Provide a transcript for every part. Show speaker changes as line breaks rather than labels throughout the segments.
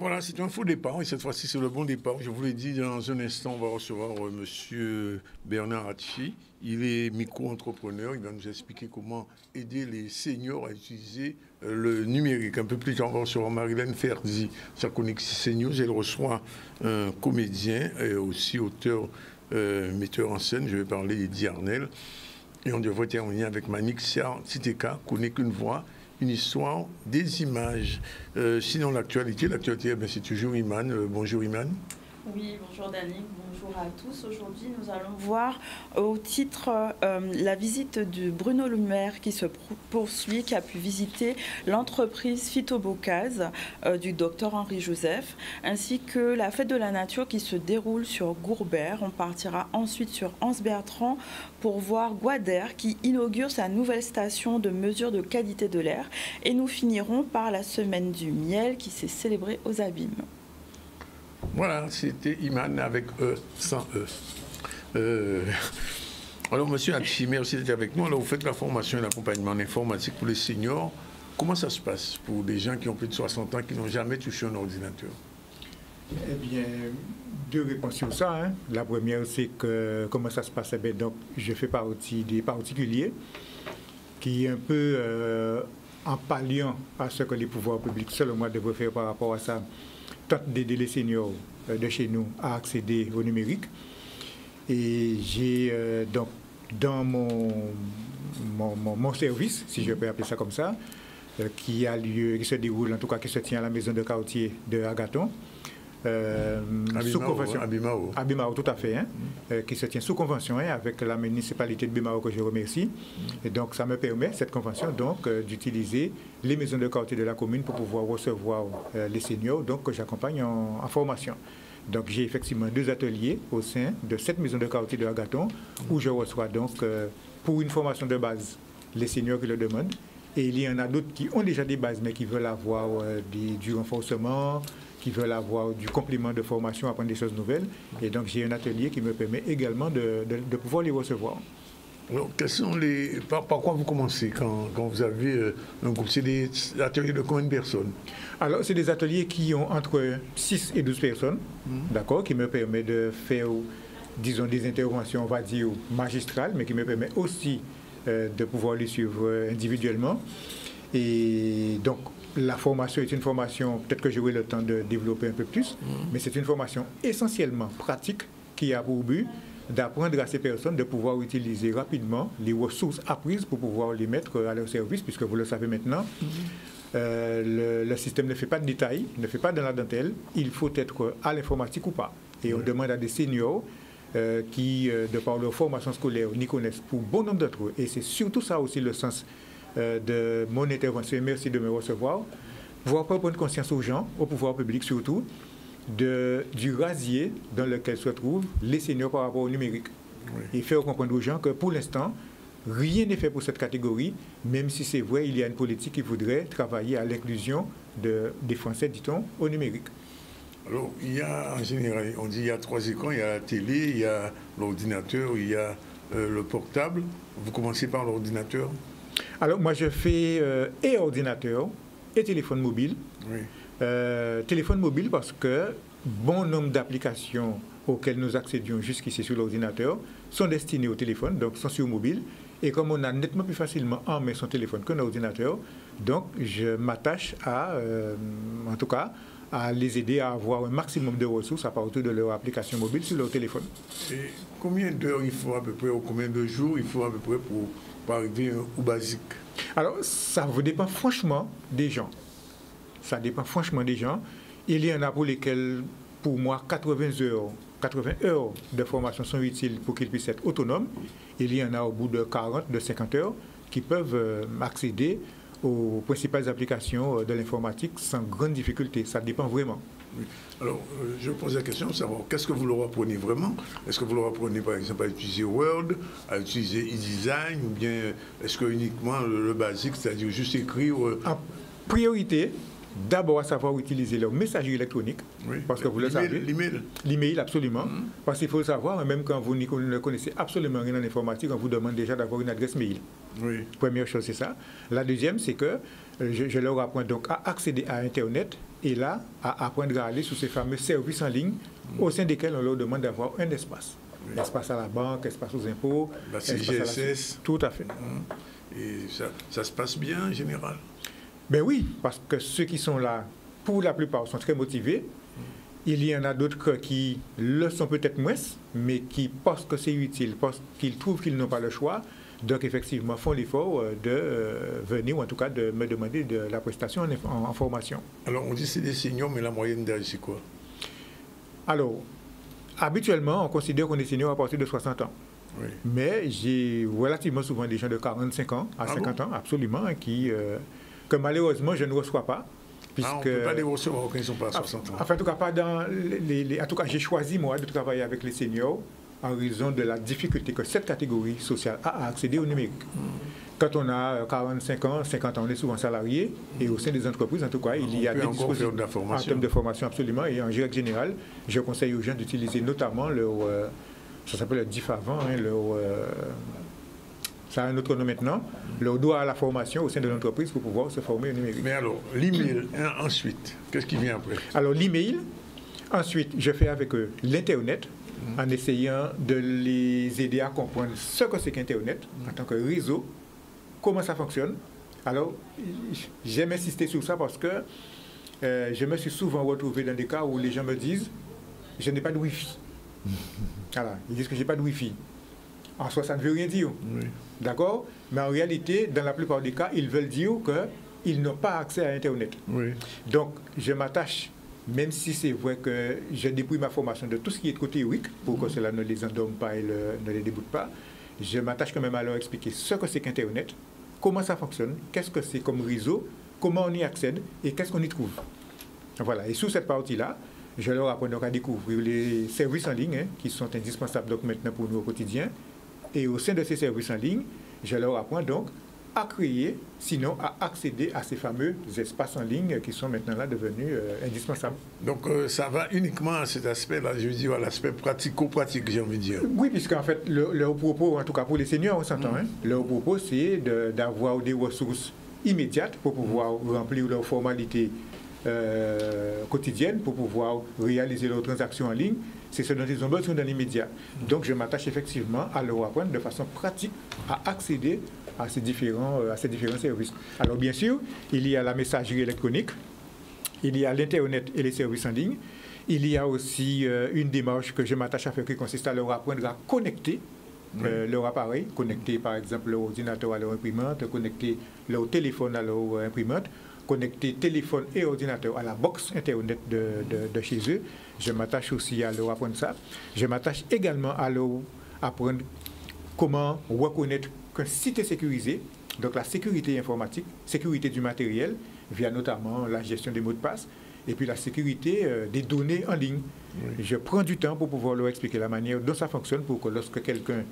voilà, c'est un faux départ, et cette fois-ci c'est le bon départ. Je vous l'ai dit, dans un instant, on va recevoir M. Bernard Hatchi. Il est micro-entrepreneur, il va nous expliquer comment aider les seniors à utiliser le numérique. Un peu plus tard, on va recevoir Marilène Ferdi, sa chronique CNews. Elle reçoit un comédien et aussi auteur, metteur en scène, je vais parler d'Yarnel. Et on devrait terminer avec Manik Titeka, connaît qu'une voix. Une histoire, des images. Sinon, l'actualité, c'est toujours Iman. Bonjour Iman.
Oui, bonjour Danick, bonjour à tous. Aujourd'hui, nous allons voir au titre la visite de Bruno Le Maire qui se poursuit, qui a pu visiter l'entreprise Phytobocase du docteur Henri Joseph, ainsi que la fête de la nature qui se déroule sur Gourbert. On partira ensuite sur Anse-Bertrand pour voir Guader qui inaugure sa nouvelle station de mesure de qualité de l'air. Et nous finirons par la semaine du miel qui s'est célébrée aux Abîmes.
Voilà, c'était Iman avec E, sans E. Alors, monsieur Hatchi, merci d'être avec nous. Alors, vous faites la formation et l'accompagnement en informatique pour les seniors. Comment ça se passe pour des gens qui ont plus de 60 ans, qui n'ont jamais touché un ordinateur?
Eh bien, deux réponses sur ça. Hein. La première, c'est que comment ça se passe? Eh bien, donc, je fais partie des particuliers qui, un peu en palliant à ce que les pouvoirs publics, selon moi, devraient faire par rapport à ça, tente d'aider les seniors de chez nous à accéder au numérique. Et j'ai donc dans mon service, si je peux appeler ça comme ça, qui a lieu, qui se déroule, en tout cas qui se tient à la maison de quartier de Agathon, sous convention. Abimao, tout à fait, hein, qui se tient sous convention avec la municipalité de Bimao que je remercie. Et donc ça me permet, cette convention, donc d'utiliser les maisons de quartier de la commune pour pouvoir recevoir les seniors, donc que j'accompagne en formation. Donc j'ai effectivement 2 ateliers au sein de cette maison de quartier de Agathon où je reçois donc pour une formation de base les seniors qui le demandent. Et il y en a d'autres qui ont déjà des bases mais qui veulent avoir du renforcement, qui veulent avoir du complément de formation, apprendre des choses nouvelles. Et donc, j'ai un atelier qui me permet également de pouvoir les recevoir.
Alors, quels sont par quoi vous commencez quand vous avez un groupe? C'est des ateliers de combien de personnes?
Alors, c'est des ateliers qui ont entre 6 et 12 personnes, d'accord, qui me permet de faire, disons, des interventions, on va dire, magistrales, mais qui me permet aussi de pouvoir les suivre individuellement. Et donc, la formation est une formation, peut-être que j'aurai le temps de développer un peu plus, mais c'est une formation essentiellement pratique qui a pour but d'apprendre à ces personnes de pouvoir utiliser rapidement les ressources apprises pour pouvoir les mettre à leur service, puisque vous le savez maintenant, le système ne fait pas de détails, ne fait pas de la dentelle, il faut être à l'informatique ou pas. Et on demande à des seniors qui, de par leur formation scolaire, n'y connaissent pour bon nombre d'entre eux. Et c'est surtout ça aussi le sens de mon intervention, et merci de me recevoir, pouvoir prendre conscience aux gens, au pouvoir public surtout, du rasier dans lequel se trouvent les seniors par rapport au numérique. Oui. Et faire comprendre aux gens que pour l'instant, rien n'est fait pour cette catégorie, même si c'est vrai, il y a une politique qui voudrait travailler à l'inclusion des Français, dit-on, au numérique.
Alors, il y a en général, on dit il y a 3 écrans, il y a la télé, il y a l'ordinateur, il y a le portable. Vous commencez par l'ordinateur?
Alors, moi, je fais et ordinateur et téléphone mobile. Oui. Téléphone mobile parce que bon nombre d'applications auxquelles nous accédions jusqu'ici sur l'ordinateur sont destinées au téléphone, donc sont sur mobile. Et comme on a nettement plus facilement en main son téléphone qu'un ordinateur, donc je m'attache à, en tout cas, à les aider à avoir un maximum de ressources à partir de leur application mobile sur leur téléphone.
Et combien d'heures il faut à peu près, ou combien de jours il faut à peu près pour arriver au basique?
Alors, ça vous dépend franchement des gens. Ça dépend franchement des gens. Il y en a pour lesquels, pour moi, 80 heures de formation sont utiles pour qu'ils puissent être autonomes. Il y en a au bout de 40, de 50 heures qui peuvent accéder aux principales applications de l'informatique sans grande difficulté. Ça dépend vraiment.
Oui. Alors, je pose la question de savoir qu'est-ce que vous leur apprenez vraiment? Est-ce que vous leur apprenez, par exemple, à utiliser Word, à utiliser e-design, ou bien est-ce que uniquement le basique, c'est-à-dire juste écrire?
En priorité, d'abord à savoir utiliser leur messagerie électronique, oui, parce que vous le savez. L'email, absolument. Parce qu'il faut le savoir, même quand vous ne connaissez absolument rien en informatique, on vous demande déjà d'avoir une adresse mail. Oui. Première chose, c'est ça. La deuxième, c'est que je leur apprends donc à accéder à Internet et là, à apprendre à aller sur ces fameux services en ligne au sein desquels on leur demande d'avoir un espace. Oui. Espace à la banque, espace aux impôts,
la CGSS.
Tout à fait.
Et ça se passe bien en général?
Ben oui, parce que ceux qui sont là, pour la plupart, sont très motivés. Il y en a d'autres qui le sont peut-être moins, mais qui pensent que c'est utile, parce qu'ils trouvent qu'ils n'ont pas le choix. Donc, effectivement, font l'effort de venir, ou en tout cas de me demander de la prestation en formation.
Alors, on dit que c'est des seniors, mais la moyenne d'âge, c'est quoi?
Alors, habituellement, on considère qu'on est senior à partir de 60 ans.
Oui.
Mais j'ai relativement souvent des gens de 45 ans à 50 ans, absolument, que malheureusement, je ne reçois pas.
On ne peut pas les recevoir quand ils ne sont pas à 60 ans.
Enfin, en tout cas, pas dans en tout cas, j'ai choisi, moi, de travailler avec les seniors en raison de la difficulté que cette catégorie sociale a à accéder au numérique. Quand on a 45 ans, 50 ans, on est souvent salarié, et au sein des entreprises, en tout cas, il y a des dispositifs en termes de formation, absolument, et en règle générale, je conseille aux gens d'utiliser notamment ça s'appelle le DIF avant, ça a un autre nom maintenant, leur droit à la formation au sein de l'entreprise pour pouvoir se former au numérique.
Mais alors, l'email, ensuite, qu'est-ce qui vient après?
Alors, l'email, ensuite, je fais avec eux l'Internet, en essayant de les aider à comprendre ce que c'est qu'Internet en tant que réseau, comment ça fonctionne. Alors, j'aime insister sur ça parce que je me suis souvent retrouvé dans des cas où les gens me disent « je n'ai pas de Wi-Fi ». Voilà, ils disent que je n'ai pas de Wi-Fi. En soi, ça ne veut rien dire. Oui. D'accord? Mais en réalité, dans la plupart des cas, ils veulent dire qu'ils n'ont pas accès à Internet.
Oui.
Donc, je m'attache, même si c'est vrai que je dépouille ma formation de tout ce qui est de côté théorique, pour que cela ne les endorme pas et ne les déboute pas, je m'attache quand même à leur expliquer ce que c'est qu'Internet, comment ça fonctionne, qu'est-ce que c'est comme réseau, comment on y accède et qu'est-ce qu'on y trouve. Voilà. Et sur cette partie-là, je leur apprends donc à découvrir les services en ligne qui sont indispensables donc maintenant pour nous au quotidien. Et au sein de ces services en ligne, je leur apprends donc à créer, sinon à accéder à ces fameux espaces en ligne qui sont maintenant là devenus indispensables.
Donc ça va uniquement à cet aspect-là, je veux dire à l'aspect pratico-pratique, j'ai envie de dire.
Oui, puisqu'en fait, leur propos, en tout cas pour les seniors, on s'entend, leur propos c'est d'avoir des ressources immédiates pour pouvoir remplir leurs formalités quotidiennes, pour pouvoir réaliser leurs transactions en ligne. C'est ce dont ils ont besoin dans l'immédiat. Donc, je m'attache effectivement à leur apprendre de façon pratique à accéder à ces différents services. Alors, bien sûr, il y a la messagerie électronique, il y a l'Internet et les services en ligne. Il y a aussi une démarche que je m'attache à faire qui consiste à leur apprendre à connecter leur appareil, connecter par exemple leur ordinateur à leur imprimante, connecter leur téléphone à leur imprimante, connecter téléphone et ordinateur à la box Internet de chez eux. Je m'attache aussi à leur apprendre ça. Je m'attache également à leur apprendre comment reconnaître qu'un site est sécurisé, donc la sécurité informatique, sécurité du matériel, via notamment la gestion des mots de passe, et puis la sécurité des données en ligne. Oui. Je prends du temps pour pouvoir leur expliquer la manière dont ça fonctionne pour que lorsque quelqu'un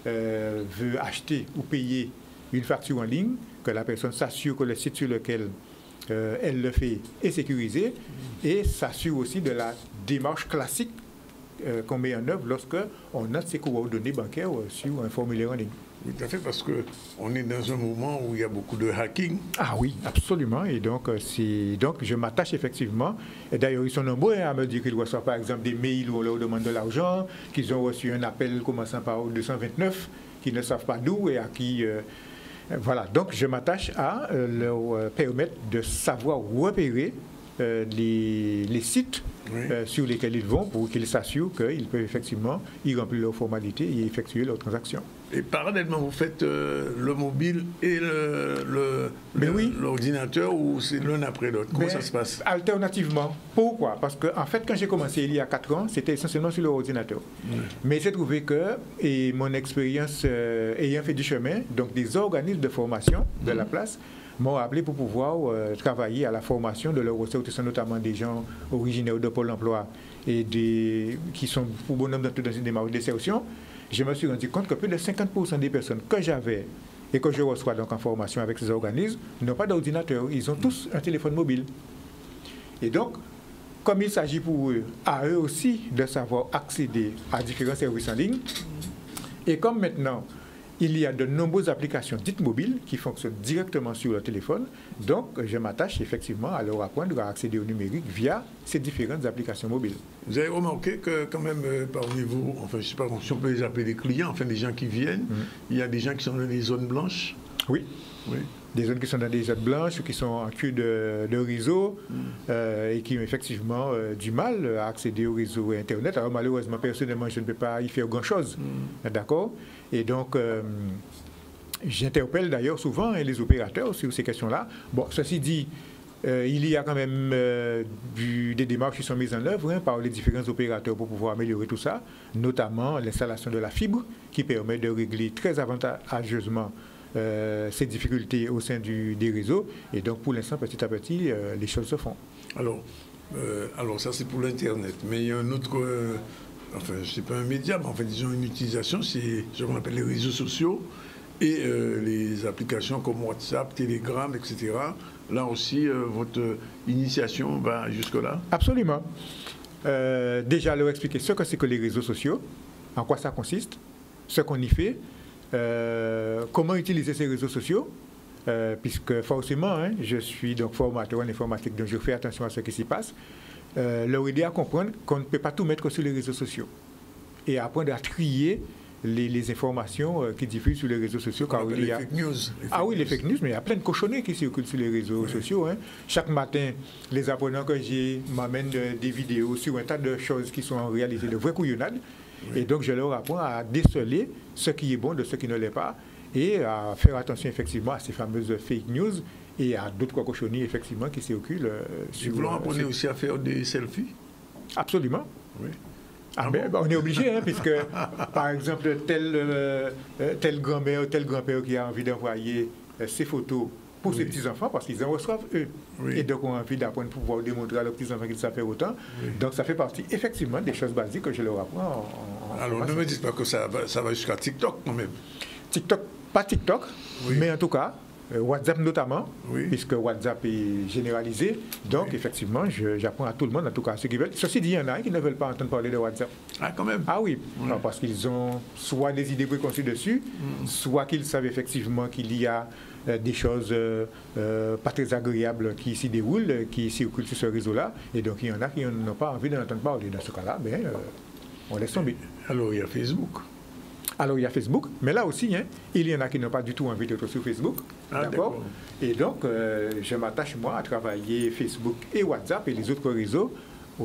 veut acheter ou payer une facture en ligne, que la personne s'assure que le site sur lequel elle le fait est sécurisé et s'assure aussi de la démarche classique qu'on met en œuvre lorsque on note ses coordonnées bancaires sur un formulaire en ligne.
Oui, tout à fait, parce qu'on est dans un moment où il y a beaucoup de hacking.
Ah oui, absolument. Et donc, je m'attache effectivement. Et d'ailleurs, ils sont nombreux à me dire qu'ils reçoivent par exemple des mails où on leur demande de l'argent, qu'ils ont reçu un appel commençant par 229, qu'ils ne savent pas d'où et à qui... Voilà, donc je m'attache à leur permettre de savoir repérer les sites sur lesquels ils vont pour qu'ils s'assurent qu'ils peuvent effectivement y remplir leurs formalités et effectuer leurs transactions.
Et parallèlement, vous faites le mobile et l'ordinateur ou c'est l'un après l'autre? Comment ça se passe?
Alternativement. Pourquoi? Parce qu'en fait, quand j'ai commencé il y a 4 ans, c'était essentiellement sur l'ordinateur. Mais j'ai trouvé que, et mon expérience ayant fait du chemin, donc des organismes de formation de la place, m'ont appelé pour pouvoir travailler à la formation de leurs ressortissants, notamment des gens originaires de Pôle emploi et qui sont pour bon nombre dans une démarche d'insertion. Je me suis rendu compte que plus de 50% des personnes que j'avais et que je reçois donc en formation avec ces organismes n'ont pas d'ordinateur. Ils ont tous un téléphone mobile. Et donc, comme il s'agit pour eux, à eux aussi, de savoir accéder à différents services en ligne, et comme maintenant, il y a de nombreuses applications dites mobiles qui fonctionnent directement sur le téléphone. Donc, je m'attache effectivement à leur apprendre à accéder au numérique via ces différentes applications mobiles.
Vous avez remarqué que quand même parmi vous, enfin je ne sais pas si on peut les appeler des clients, enfin des gens qui viennent, il y a des gens qui sont dans des zones blanches.
Oui.
Oui.
Des zones qui sont dans des zones blanches ou qui sont en queue de réseau et qui ont effectivement du mal à accéder au réseau Internet. Alors malheureusement, personnellement, je ne peux pas y faire grand-chose. D'accord? Et donc, j'interpelle d'ailleurs souvent les opérateurs sur ces questions-là. Bon, ceci dit, il y a quand même des démarches qui sont mises en œuvre par les différents opérateurs pour pouvoir améliorer tout ça, notamment l'installation de la fibre qui permet de régler très avantageusement ces difficultés au sein des réseaux. Et donc, pour l'instant, petit à petit, les choses se font.
Alors ça, c'est pour l'Internet. Mais il y a un autre, enfin, c'est pas un média, mais en fait, disons une utilisation, c'est ce qu'on appelle les réseaux sociaux et les applications comme WhatsApp, Telegram, etc. Là aussi, votre initiation va jusque-là?
Absolument. Déjà, leur expliquer ce que c'est que les réseaux sociaux, en quoi ça consiste, ce qu'on y fait, comment utiliser ces réseaux sociaux, puisque forcément, je suis donc formateur en informatique, donc je fais attention à ce qui s'y passe, leur aider à comprendre qu'on ne peut pas tout mettre sur les réseaux sociaux et apprendre à trier les informations qui diffusent sur les réseaux sociaux.
Car il y a les fake news.
Les fake news, mais il y a plein de cochonneries qui circulent sur les réseaux sociaux. Chaque matin, les apprenants que j'ai m'amènent des vidéos sur un tas de choses qui sont en réalité de vraies couillonnades. Et donc, je leur apprends à déceler ce qui est bon de ce qui ne l'est pas et à faire attention effectivement à ces fameuses fake news et à d'autres cochonneries effectivement qui circulent.
Vous leur apprenez aussi à faire des selfies?
Absolument.
Oui.
On est obligé, puisque par exemple, tel grand-mère ou tel grand-père qui a envie d'envoyer ses photos pour ses petits-enfants, parce qu'ils en reçoivent eux. Et donc, on a envie d'apprendre pour pouvoir démontrer à leurs petits-enfants qu'ils savent faire autant. Donc, ça fait partie, effectivement, des choses basiques que je leur apprends.
Alors, ne me dites pas que ça va jusqu'à TikTok, quand même.
TikTok, pas TikTok, mais en tout cas, WhatsApp notamment, puisque WhatsApp est généralisé. Donc, effectivement, j'apprends à tout le monde, en tout cas à ceux qui veulent. Ceci dit, il y en a qui ne veulent pas entendre parler de WhatsApp.
Ah, quand même?
Ah oui, non, parce qu'ils ont soit des idées préconçues dessus, soit qu'ils savent effectivement qu'il y a des choses pas très agréables qui s'y déroulent, qui circulent sur ce réseau-là. Et donc, il y en a qui n'ont pas envie d'en entendre parler. Dans ce cas-là, on laisse tomber.
Alors, il y a Facebook.
Alors, il y a Facebook, mais là aussi, il y en a qui n'ont pas du tout envie d'être sur Facebook. D'accord. Et donc, je m'attache, moi, à travailler Facebook et WhatsApp et les autres réseaux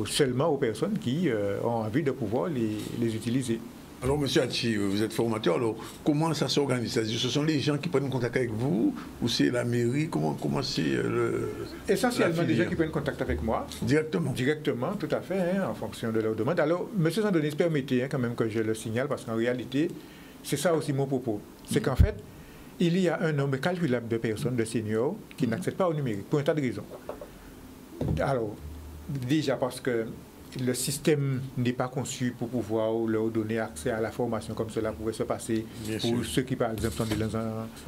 seulement aux personnes qui ont envie de pouvoir les utiliser.
Alors, M. Hatchi, vous êtes formateur, alors comment ça s'organise? C'est-à-dire, ce sont les gens qui prennent contact avec vous ou c'est la mairie? Comment c'est
Essentiellement des gens qui prennent contact avec moi.
Directement?
Directement, tout à fait, en fonction de leur demande. Alors, M. Zandonis, permettez quand même que je le signale, parce qu'en réalité, c'est ça aussi mon propos. C'est qu'en fait, il y a un nombre calculable de personnes, de seniors, qui n'accèdent pas au numérique, pour un tas de raisons. Alors, déjà parce que le système n'est pas conçu pour pouvoir leur donner accès à la formation comme cela pourrait se passer pour ceux qui, par exemple, sont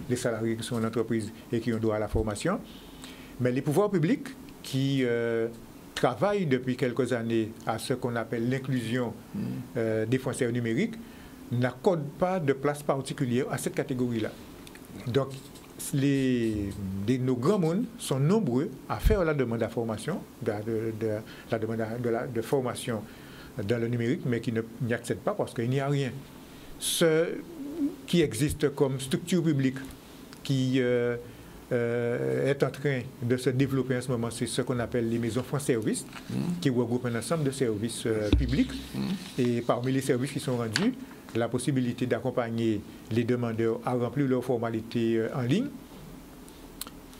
des salariés qui sont en entreprise et qui ont droit à la formation. Mais les pouvoirs publics qui travaillent depuis quelques années à ce qu'on appelle l'inclusion des foncières numériques n'accordent pas de place particulière à cette catégorie-là. Donc, nos grands mondes sont nombreux à faire la demande de formation, la demande de formation dans le numérique, mais qui n'y accèdent pas parce qu'il n'y a rien. Ce qui existe comme structure publique qui est en train de se développer en ce moment, c'est ce qu'on appelle les maisons France-Service, qui regroupent un ensemble de services publics. Et parmi les services qui sont rendus, la possibilité d'accompagner les demandeurs à remplir leurs formalités en ligne.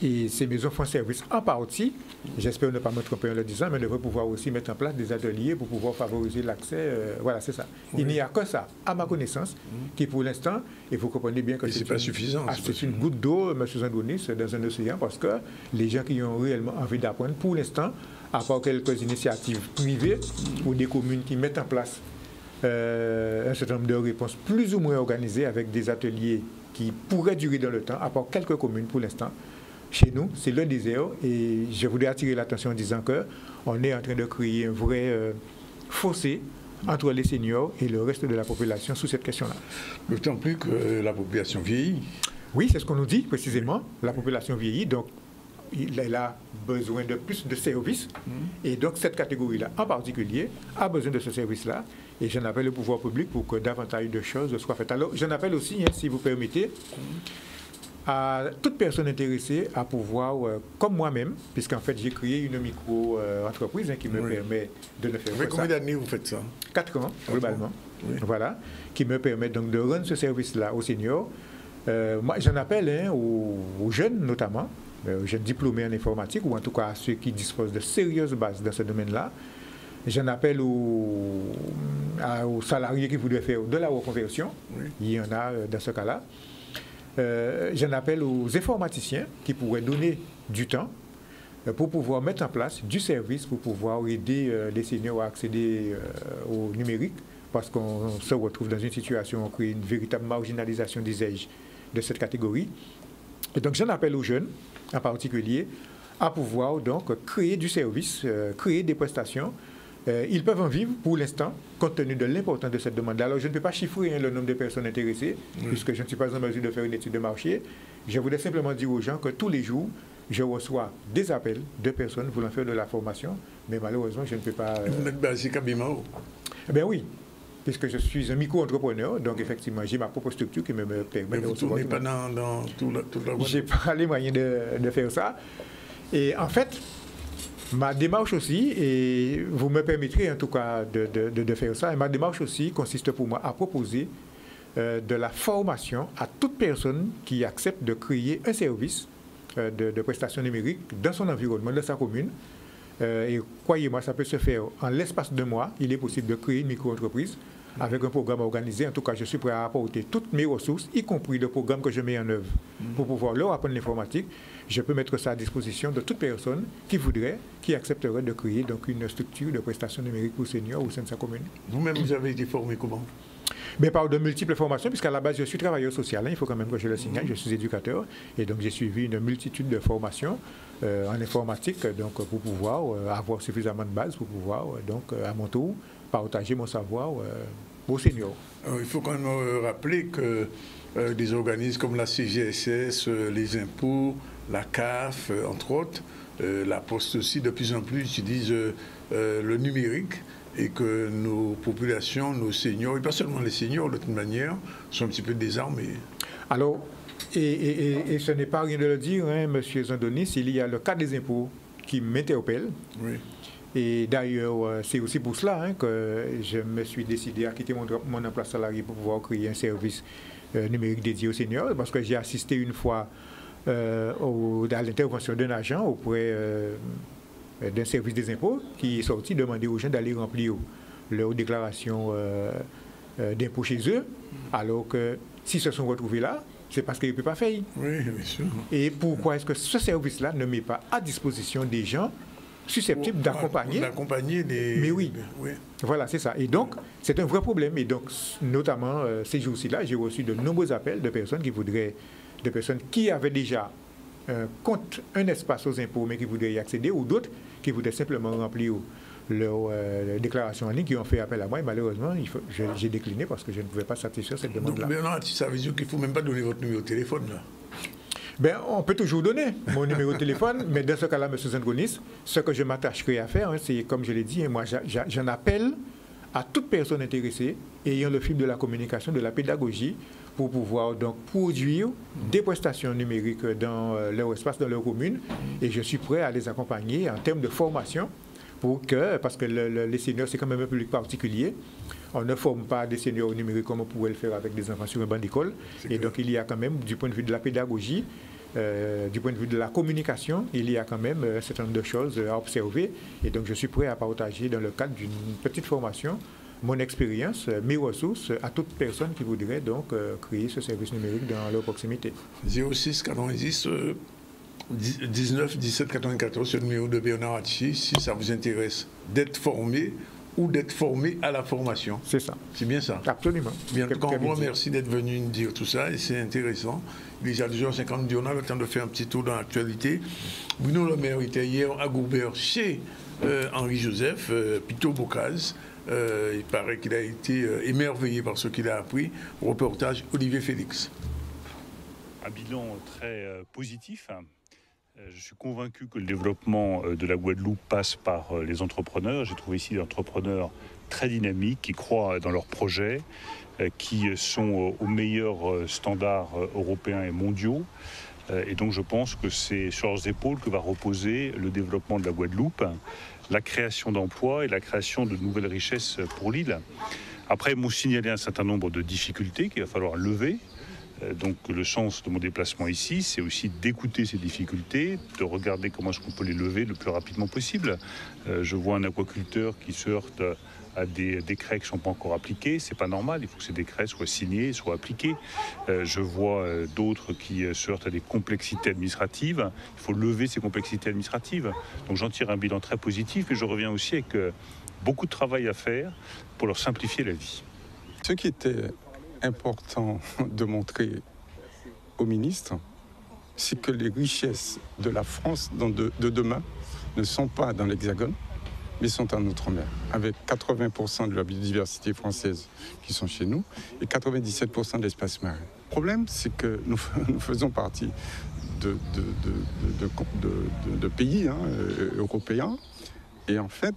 Et ces maisons font service en partie, j'espère ne pas me tromper en le disant, mais devraient pouvoir aussi mettre en place des ateliers pour pouvoir favoriser l'accès. Voilà, c'est ça. Il n'y a que ça, à ma connaissance, qui pour l'instant, et vous comprenez bien que
c'est pas suffisant.
C'est une goutte d'eau, M. Zandonis, dans un océan, parce que les gens qui ont réellement envie d'apprendre, pour l'instant, à part quelques initiatives privées ou des communes qui mettent en place un certain nombre de réponses plus ou moins organisées avec des ateliers qui pourraient durer dans le temps, à part quelques communes pour l'instant. Chez nous, c'est le désert et je voudrais attirer l'attention en disant qu'on est en train de créer un vrai fossé entre les seniors et le reste de la population sur cette question-là.
D'autant plus que la population vieillit.
Oui, c'est ce qu'on nous dit précisément. La population vieillit, donc elle a besoin de plus de services. Et donc cette catégorie-là, en particulier, a besoin de ce service-là. Et j'en appelle le pouvoir public pour que davantage de choses soient faites. Alors, j'en appelle aussi, si vous permettez, à toute personne intéressée à pouvoir, comme moi-même, puisqu'en fait j'ai créé une micro-entreprise qui me permet de le faire.
Avec combien d'années vous faites ça?
4 ans, globalement. Oui. Voilà, qui me permet donc de rendre ce service-là aux seniors. Moi, j'en appelle aux jeunes notamment, aux jeunes diplômés en informatique, ou en tout cas à ceux qui disposent de sérieuses bases dans ce domaine-là. J'en appelle aux salariés qui voudraient faire de la reconversion. Il y en a dans ce cas-là. J'en appelle aux informaticiens qui pourraient donner du temps pour pouvoir mettre en place du service, pour pouvoir aider les seniors à accéder au numérique, parce qu'on se retrouve dans une situation où on crée une véritable marginalisation des âges de cette catégorie. Et donc j'en appelle aux jeunes, en particulier, à pouvoir donc créer du service, créer des prestations. Ils peuvent en vivre pour l'instant, compte tenu de l'importance de cette demande. Alors, je ne peux pas chiffrer le nombre de personnes intéressées, puisque je ne suis pas en mesure de faire une étude de marché. Je voulais simplement dire aux gens que tous les jours, je reçois des appels de personnes voulant faire de la formation, mais malheureusement, je ne peux pas...
Vous êtes basé à Bimao?
Eh bien oui, puisque je suis un micro-entrepreneur, donc effectivement, j'ai ma propre structure qui me permet
mais
de
recevoir...
recevoir...
Vous ne tournez pas dans toute la boîte?
Je n'ai pas les moyens de faire ça. Et en fait... Ma démarche aussi, et vous me permettrez en tout cas de faire ça, et ma démarche aussi consiste pour moi à proposer de la formation à toute personne qui accepte de créer un service de prestation numérique dans son environnement, dans sa commune. Et croyez-moi, ça peut se faire en l'espace de mois. Il est possible de créer une micro-entreprise avec un programme organisé. En tout cas, je suis prêt à apporter toutes mes ressources, y compris le programme que je mets en œuvre pour pouvoir leur apprendre l'informatique. Je peux mettre ça à disposition de toute personne qui voudrait, qui accepterait de créer donc une structure de prestation numérique pour seniors au sein de sa commune.
Vous-même, vous avez été formé comment?
Mais par de multiples formations, puisqu'à la base, je suis travailleur social, il faut quand même que je le signale, je suis éducateur, et donc j'ai suivi une multitude de formations en informatique, donc pour pouvoir avoir suffisamment de base, pour pouvoir, donc à mon tour, partager mon savoir aux seniors.
Il faut quand même rappeler que des organismes comme la CGSS, les impôts, la CAF, entre autres, la Poste aussi, de plus en plus utilisent le numérique, et que nos populations, nos seniors, et pas seulement les seniors de toute manière, sont un petit peu désarmés. Alors,
et ce n'est pas rien de le dire, hein, M. Zandonis, il y a le cas des impôts qui m'interpelle.
Oui.
Et d'ailleurs, c'est aussi pour cela que je me suis décidé à quitter mon emploi salarié pour pouvoir créer un service numérique dédié aux seniors, parce que j'ai assisté une fois à l'intervention d'un agent auprès d'un service des impôts qui est sorti demander aux gens d'aller remplir leur déclaration d'impôts chez eux, alors que s'ils se sont retrouvés là, c'est parce qu'ils ne peuvent pas faire.
Oui, bien sûr.
Et pourquoi est-ce que ce service-là ne met pas à disposition des gens susceptibles d'accompagner?
D'accompagner des...
Mais oui. Voilà, c'est ça. Et donc, c'est un vrai problème. Et donc, notamment, ces jours-ci-là, j'ai reçu de nombreux appels de personnes qui avaient déjà un espace aux impôts, mais qui voudraient y accéder, ou d'autres qui voudraient simplement remplir leur déclaration en ligne, qui ont fait appel à moi. Et malheureusement, j'ai décliné parce que je ne pouvais pas satisfaire cette demande-là.
Mais non, ça veut dire qu'il ne faut même pas donner votre numéro de téléphone, là.
Ben, on peut toujours donner mon numéro de téléphone, mais dans ce cas-là, M. Zandonis, ce que je m'attacherai à faire, c'est, comme je l'ai dit, moi, j'en appelle à toute personne intéressée ayant le fil de la communication, de la pédagogie, pour pouvoir donc produire des prestations numériques dans leur espace, dans leur commune, et je suis prêt à les accompagner en termes de formation, parce que les seniors, c'est quand même un public particulier. On ne forme pas des seniors numériques comme on pourrait le faire avec des enfants sur un banc d'école. Et donc, il y a quand même, du point de vue de la pédagogie, du point de vue de la communication, il y a quand même un certain nombre de choses à observer. Et donc, je suis prêt à partager dans le cadre d'une petite formation mon expérience, mes ressources à toute personne qui voudrait donc créer ce service numérique dans leur proximité.
06 90 19 17 94, c'est le numéro de Bernard Hatchi, si ça vous intéresse d'être formé ou d'être formé à la formation.
C'est ça.
C'est bien ça?
Absolument.
Bien, en tout cas, on vous remercie d'être venu nous dire tout ça, et c'est intéressant. Il est déjà 2h50, on a le temps de faire un petit tour dans l'actualité. Bruno Le Maire était hier à Goubert chez Henri Joseph, Pito Bocaz, Il paraît qu'il a été émerveillé par ce qu'il a appris. Reportage Olivier Félix.
Un bilan très positif. Je suis convaincu que le développement de la Guadeloupe passe par les entrepreneurs. J'ai trouvé ici des entrepreneurs très dynamiques qui croient dans leurs projets, qui sont aux meilleurs standards européens et mondiaux. Et donc je pense que c'est sur leurs épaules que va reposer le développement de la Guadeloupe, la création d'emplois et la création de nouvelles richesses pour l'île. Après, ils m'ont signalé un certain nombre de difficultés qu'il va falloir lever. Donc le sens de mon déplacement ici, c'est aussi d'écouter ces difficultés, de regarder comment est-ce qu'on peut les lever le plus rapidement possible. Je vois un aquaculteur qui se heurte à des décrets qui ne sont pas encore appliqués. C'est pas normal, il faut que ces décrets soient signés, soient appliqués. Je vois d'autres qui se heurtent à des complexités administratives. Il faut lever ces complexités administratives. Donc j'en tire un bilan très positif et je reviens aussi avec beaucoup de travail à faire pour leur simplifier la vie.
Ce qui était important de montrer au ministre, c'est que les richesses de la France de demain ne sont pas dans l'Hexagone, mais sont en Outre-mer, avec 80% de la biodiversité française qui sont chez nous et 97% de l'espace marin. Le problème, c'est que nous faisons partie de pays européens et en fait,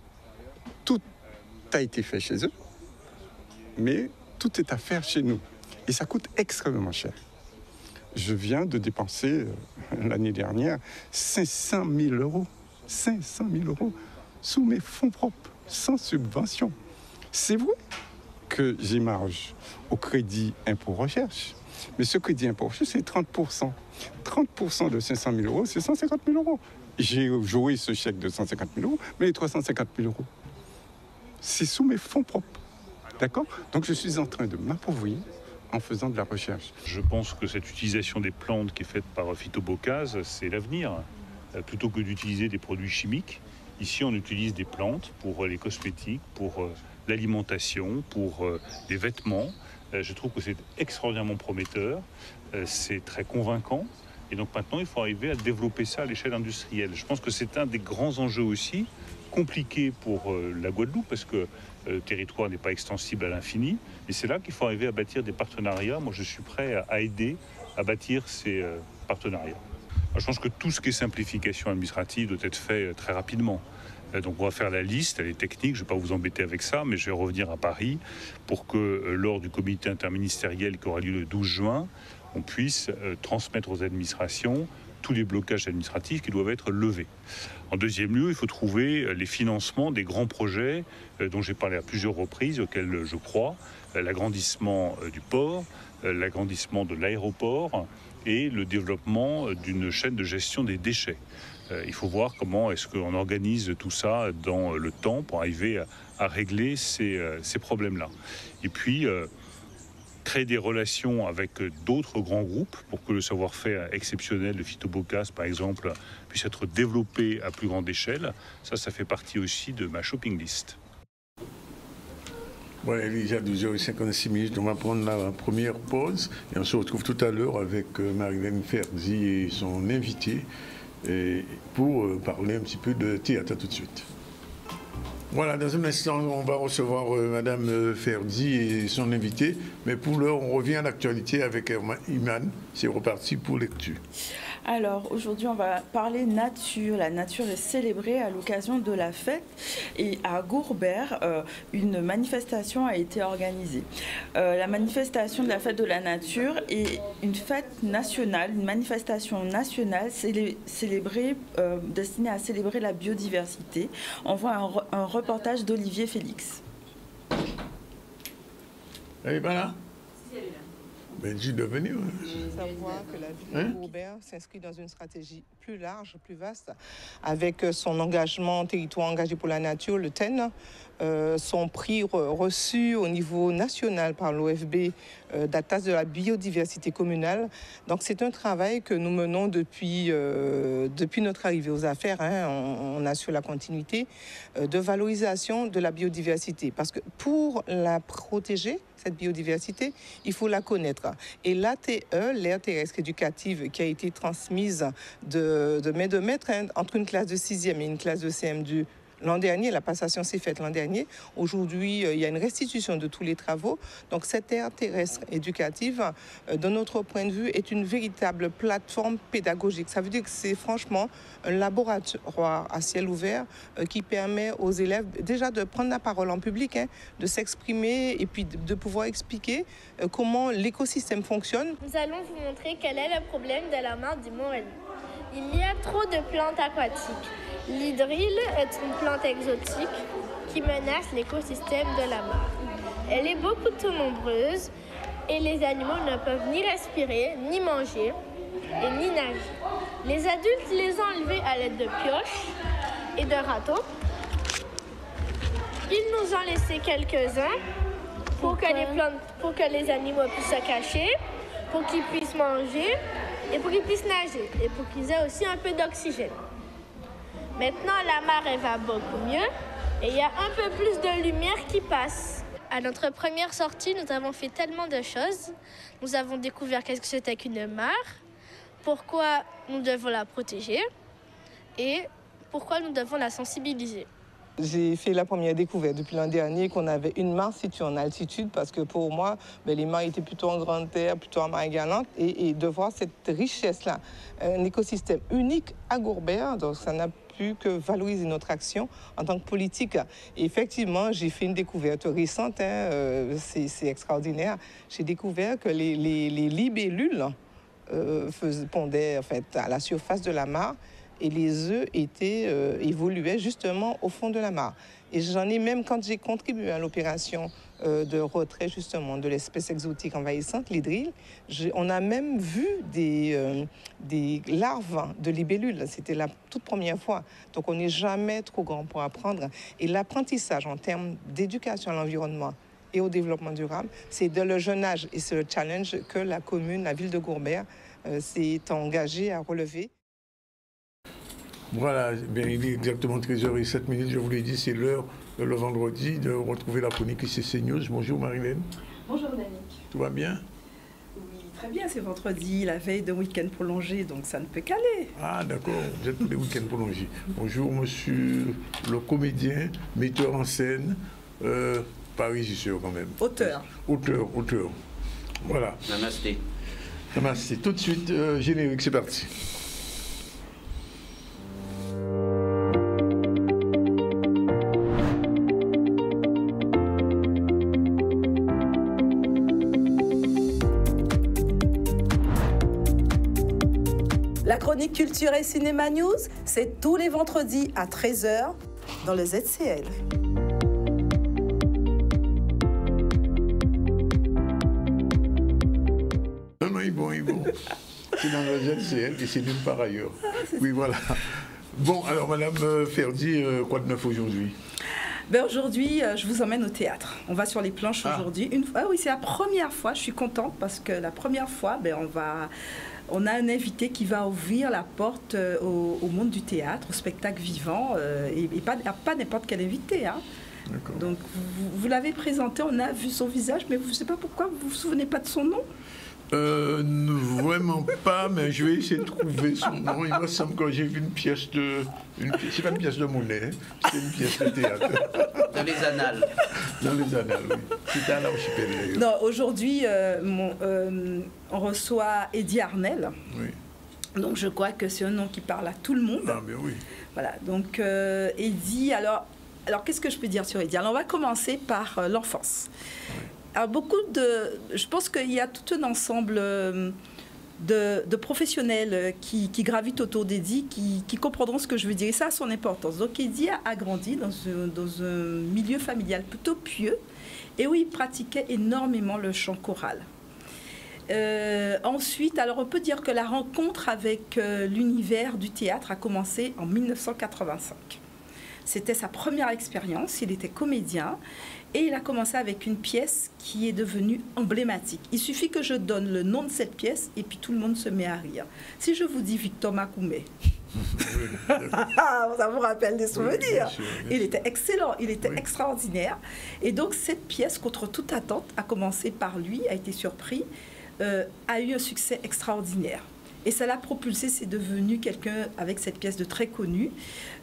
tout a été fait chez eux, mais tout est à faire chez nous. Et ça coûte extrêmement cher. Je viens de dépenser l'année dernière 500 000 euros. 500 000 euros sous mes fonds propres, sans subvention. C'est vrai que j'ai marge au crédit impôt recherche. Mais ce crédit impôt recherche, c'est 30%. 30% de 500 000 euros, c'est 150 000 euros. J'ai joué ce chèque de 150 000 euros, mais les 350 000 euros, c'est sous mes fonds propres. D'accord ? Donc je suis en train de m'appauvrir en faisant de la recherche.
Je pense que cette utilisation des plantes qui est faite par Phytobocase, c'est l'avenir. Plutôt que d'utiliser des produits chimiques, ici on utilise des plantes pour les cosmétiques, pour l'alimentation, pour les vêtements. Je trouve que c'est extraordinairement prometteur, c'est très convaincant. Et donc maintenant il faut arriver à développer ça à l'échelle industrielle. Je pense que c'est un des grands enjeux aussi, compliqué pour la Guadeloupe, parce que le territoire n'est pas extensible à l'infini, et c'est là qu'il faut arriver à bâtir des partenariats. Moi, je suis prêt à aider à bâtir ces partenariats. Alors, je pense que tout ce qui est simplification administrative doit être fait très rapidement. Donc on va faire la liste, elle est technique, je ne vais pas vous embêter avec ça, mais je vais revenir à Paris pour que lors du comité interministériel qui aura lieu le 12 juin, on puisse transmettre aux administrations tous les blocages administratifs qui doivent être levés. En deuxième lieu, il faut trouver les financements des grands projets dont j'ai parlé à plusieurs reprises, auxquels je crois, l'agrandissement du port, l'agrandissement de l'aéroport et le développement d'une chaîne de gestion des déchets. Il faut voir comment est-ce qu'on organise tout ça dans le temps pour arriver à régler ces problèmes-là. Et puis, créer des relations avec d'autres grands groupes pour que le savoir-faire exceptionnel de Phytobocase, par exemple, puisse être développé à plus grande échelle. Ça fait partie aussi de ma shopping list.
Voilà, il est déjà 12h56, on va prendre la première pause et on se retrouve tout à l'heure avec Marilène Ferdi et son invité pour parler un petit peu de théâtre. À tout de suite. Voilà, dans un instant, on va recevoir Madame Ferdi et son invité, mais pour l'heure, on revient à l'actualité avec Iman. C'est reparti pour lecture.
Alors, aujourd'hui, on va parler nature. La nature est célébrée à l'occasion de la fête. Et à Gourbert, une manifestation a été organisée. La manifestation de la fête de la nature est une fête nationale, une manifestation nationale célébrée, destinée à célébrer la biodiversité. On voit un reportage d'Olivier Félix.
Elle est pas là? Ben, je dois venir.
Savoir que la ville de Gourbert s'inscrit dans une stratégie plus large, plus vaste, avec son engagement territoire engagé pour la nature, le TEN, son prix reçu au niveau national par l'OFB d'atteinte de la biodiversité communale. Donc c'est un travail que nous menons depuis notre arrivée aux affaires. On assure la continuité de valorisation de la biodiversité. Parce que pour la protéger, cette biodiversité, il faut la connaître. Et l'ATE, l'aire terrestre éducative, qui a été transmise de main de maître entre une classe de 6e et une classe de CM2 l'an dernier, la passation s'est faite l'an dernier. Aujourd'hui, il y a une restitution de tous les travaux. Donc cette aire terrestre éducative, de notre point de vue, est une véritable plateforme pédagogique. Ça veut dire que c'est franchement un laboratoire à ciel ouvert qui permet aux élèves déjà de prendre la parole en public, de s'exprimer et puis de pouvoir expliquer comment l'écosystème fonctionne.
Nous allons vous montrer quel est le problème de la mare du Mont-Reli. Il y a trop de plantes aquatiques. L'hydrille est une plante exotique qui menace l'écosystème de la mare. Elle est beaucoup trop nombreuse et les animaux ne peuvent ni respirer, ni manger et ni nager. Les adultes les ont enlevés à l'aide de pioches et de râteaux. Ils nous ont laissé quelques-uns pour que les animaux puissent se cacher, pour qu'ils puissent manger et pour qu'ils puissent nager et pour qu'ils aient aussi un peu d'oxygène. Maintenant, la mare elle va beaucoup mieux et il y a un peu plus de lumière qui passe. À notre première sortie, nous avons fait tellement de choses. Nous avons découvert qu'est-ce que c'était qu'une mare, pourquoi nous devons la protéger et pourquoi nous devons la sensibiliser.
J'ai fait la première découverte depuis l'an dernier qu'on avait une mare située en altitude parce que pour moi, les mares étaient plutôt en grande terre, plutôt en mer galante et de voir cette richesse-là, un écosystème unique à Gourbert, donc ça n'a plus que valoriser notre action en tant que politique. Et effectivement, j'ai fait une découverte récente, c'est extraordinaire. J'ai découvert que les libellules pondaient en fait, à la surface de la mare et les œufs évoluaient justement au fond de la mare. Et j'en ai même, quand j'ai contribué à l'opération de retrait justement de l'espèce exotique envahissante, l'hydrille, on a même vu des larves de libellules. C'était la toute première fois. Donc on n'est jamais trop grand pour apprendre. Et l'apprentissage en termes d'éducation à l'environnement et au développement durable, c'est dès le jeune âge. Et c'est le challenge que la commune, la ville de Gourbert, s'est engagée à relever.
Voilà, bien, il est exactement 13h07. Je vous l'ai dit, c'est l'heure le vendredi de retrouver la chronique ici CNews. Bonjour Marilène.
Bonjour Danick.
Tout va bien?
Oui, très bien, c'est vendredi, la veille d'un week-end prolongé, donc ça ne peut qu'aller.
Ah d'accord, vous êtes pour les week-ends prolongés. Bonjour monsieur le comédien, metteur en scène, pas régisseur quand même.
Auteur.
Auteur. Voilà.
Namasté.
Namasté. Tout de suite, générique, c'est parti.
La chronique Culture et Cinéma News, c'est tous les vendredis à 13h dans le ZCL.
Non, il est bon. C'est dans le ZCL et c'est nulle part ailleurs. Oui, voilà. Bon, alors Madame Ferdi, quoi de neuf aujourd'hui?
Aujourd'hui, je vous emmène au théâtre. On va sur les planches aujourd'hui. Oui, c'est la première fois. Je suis contente parce que la première fois, on a un invité qui va ouvrir la porte au monde du théâtre, au spectacle vivant, et pas n'importe quel invité. Hein. Donc, vous l'avez présenté, on a vu son visage, mais je ne sais pas pourquoi, vous ne vous souvenez pas de son nom?
Vraiment pas, mais je vais essayer de trouver son nom. Il me semble que j'ai vu une pièce de... c'est pas une pièce de monnaie, c'est une pièce de théâtre.
Dans les annales.
Dans les annales, oui. C'était à l'archipel d'ailleurs.
Non, aujourd'hui, on reçoit Eddie Arnel. Oui. Donc je crois que c'est un nom qui parle à tout le monde.
Ah, bien oui.
Voilà, donc Eddie, alors qu'est-ce que je peux dire sur Eddie? Alors on va commencer par l'enfance. Oui. Alors je pense qu'il y a tout un ensemble de professionnels qui gravitent autour d'Eddie, qui comprendront ce que je veux dire. Et ça a son importance. Donc Eddie a grandi dans un milieu familial plutôt pieux et où il pratiquait énormément le chant choral. Ensuite, alors on peut dire que la rencontre avec l'univers du théâtre a commencé en 1985. C'était sa première expérience, il était comédien et il a commencé avec une pièce qui est devenue emblématique. Il suffit que je donne le nom de cette pièce et puis tout le monde se met à rire. Si je vous dis Victor Makoumé, ça vous rappelle des souvenirs. Oui, bien sûr. Il était excellent, il était extraordinaire. Et donc cette pièce, contre toute attente, a commencé par lui, a été surpris, a eu un succès extraordinaire.
Et ça l'a propulsé, c'est devenu quelqu'un avec cette pièce de très connu.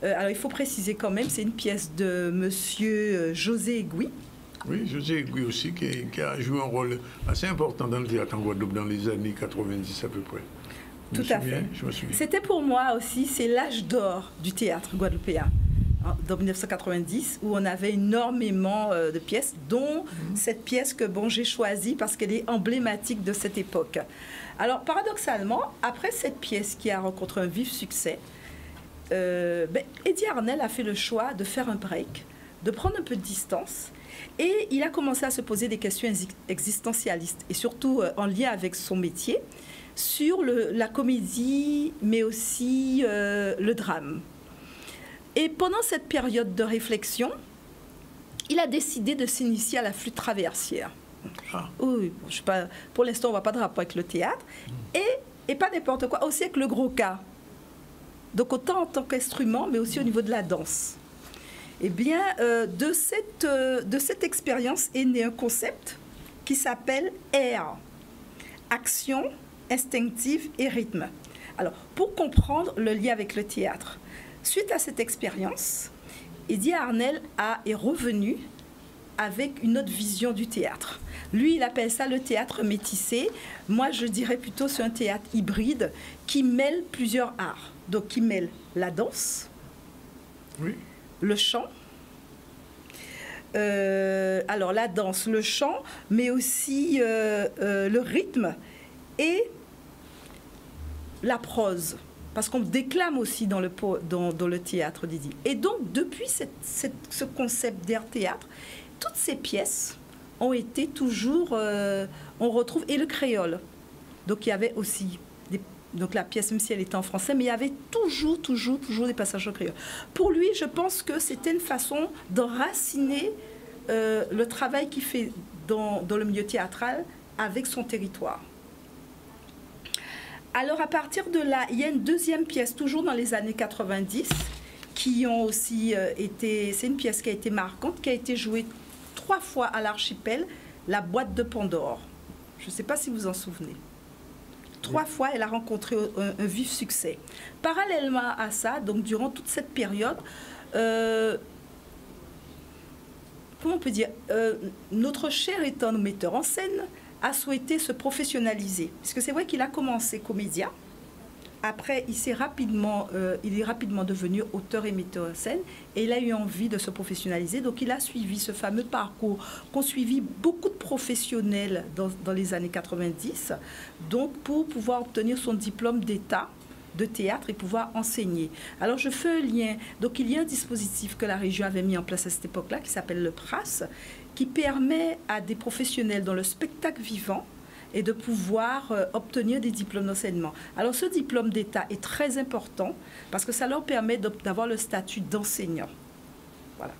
Alors il faut préciser quand même, c'est une pièce de monsieur José Egui.
Oui, José Egui aussi, qui a joué un rôle assez important dans le théâtre en Guadeloupe dans les années 90 à peu près.
Tout à fait.
Je me souviens.
C'était pour moi aussi, c'est l'âge d'or du théâtre guadeloupéen. Dans 1990, où on avait énormément de pièces, dont cette pièce que j'ai choisie parce qu'elle est emblématique de cette époque. Alors, paradoxalement, après cette pièce qui a rencontré un vif succès, Eddie Arnel a fait le choix de faire un break, de prendre un peu de distance, et il a commencé à se poser des questions existentialistes, et surtout en lien avec son métier, sur la comédie, mais aussi le drame. Et pendant cette période de réflexion, il a décidé de s'initier à la flûte traversière.
Ah.
Oui, je sais pas, pour l'instant, on ne voit pas de rapport avec le théâtre. Et pas n'importe quoi, aussi avec le gros cas. Donc autant en tant qu'instrument, mais aussi au niveau de la danse. Eh bien, de cette expérience est né un concept qui s'appelle air, action, instinctive et rythme. Alors, pour comprendre le lien avec le théâtre, suite à cette expérience, Eddie Arnel est revenu avec une autre vision du théâtre. Lui, il appelle ça le théâtre métissé. Moi, je dirais plutôt c'est un théâtre hybride qui mêle plusieurs arts. Donc, qui mêle la danse, le chant, alors la danse, le chant, mais aussi le rythme et la prose. Parce qu'on déclame aussi dans le théâtre, Didi. Et donc, depuis ce concept d'air-théâtre, toutes ces pièces ont été toujours... on retrouve... Et le créole. Donc, il y avait aussi... donc, la pièce, même si elle était en français, mais il y avait toujours des passages en créole. Pour lui, je pense que c'était une façon d'enraciner le travail qu'il fait dans le milieu théâtral avec son territoire. Alors, à partir de là, il y a une deuxième pièce, toujours dans les années 90, qui ont aussi été... C'est une pièce qui a été marquante, qui a été jouée 3 fois à l'Archipel, La Boîte de Pandore. Je ne sais pas si vous en souvenez. 3 fois, elle a rencontré un vif succès. Parallèlement à ça, donc durant toute cette période, comment on peut dire, notre cher étant metteur en scène, a souhaité se professionnaliser. Parce que c'est vrai qu'il a commencé comédien. Après, il est rapidement devenu auteur et metteur en scène. Et il a eu envie de se professionnaliser. Donc, il a suivi ce fameux parcours qu'ont suivi beaucoup de professionnels dans les années 90. Donc, pour pouvoir obtenir son diplôme d'État de théâtre et pouvoir enseigner. Alors, je fais un lien. Donc, il y a un dispositif que la région avait mis en place à cette époque-là qui s'appelle le PRAS, qui permet à des professionnels dans le spectacle vivant et de pouvoir obtenir des diplômes d'enseignement. Alors, ce diplôme d'État est très important parce que ça leur permet d'avoir le statut d'enseignant. Voilà.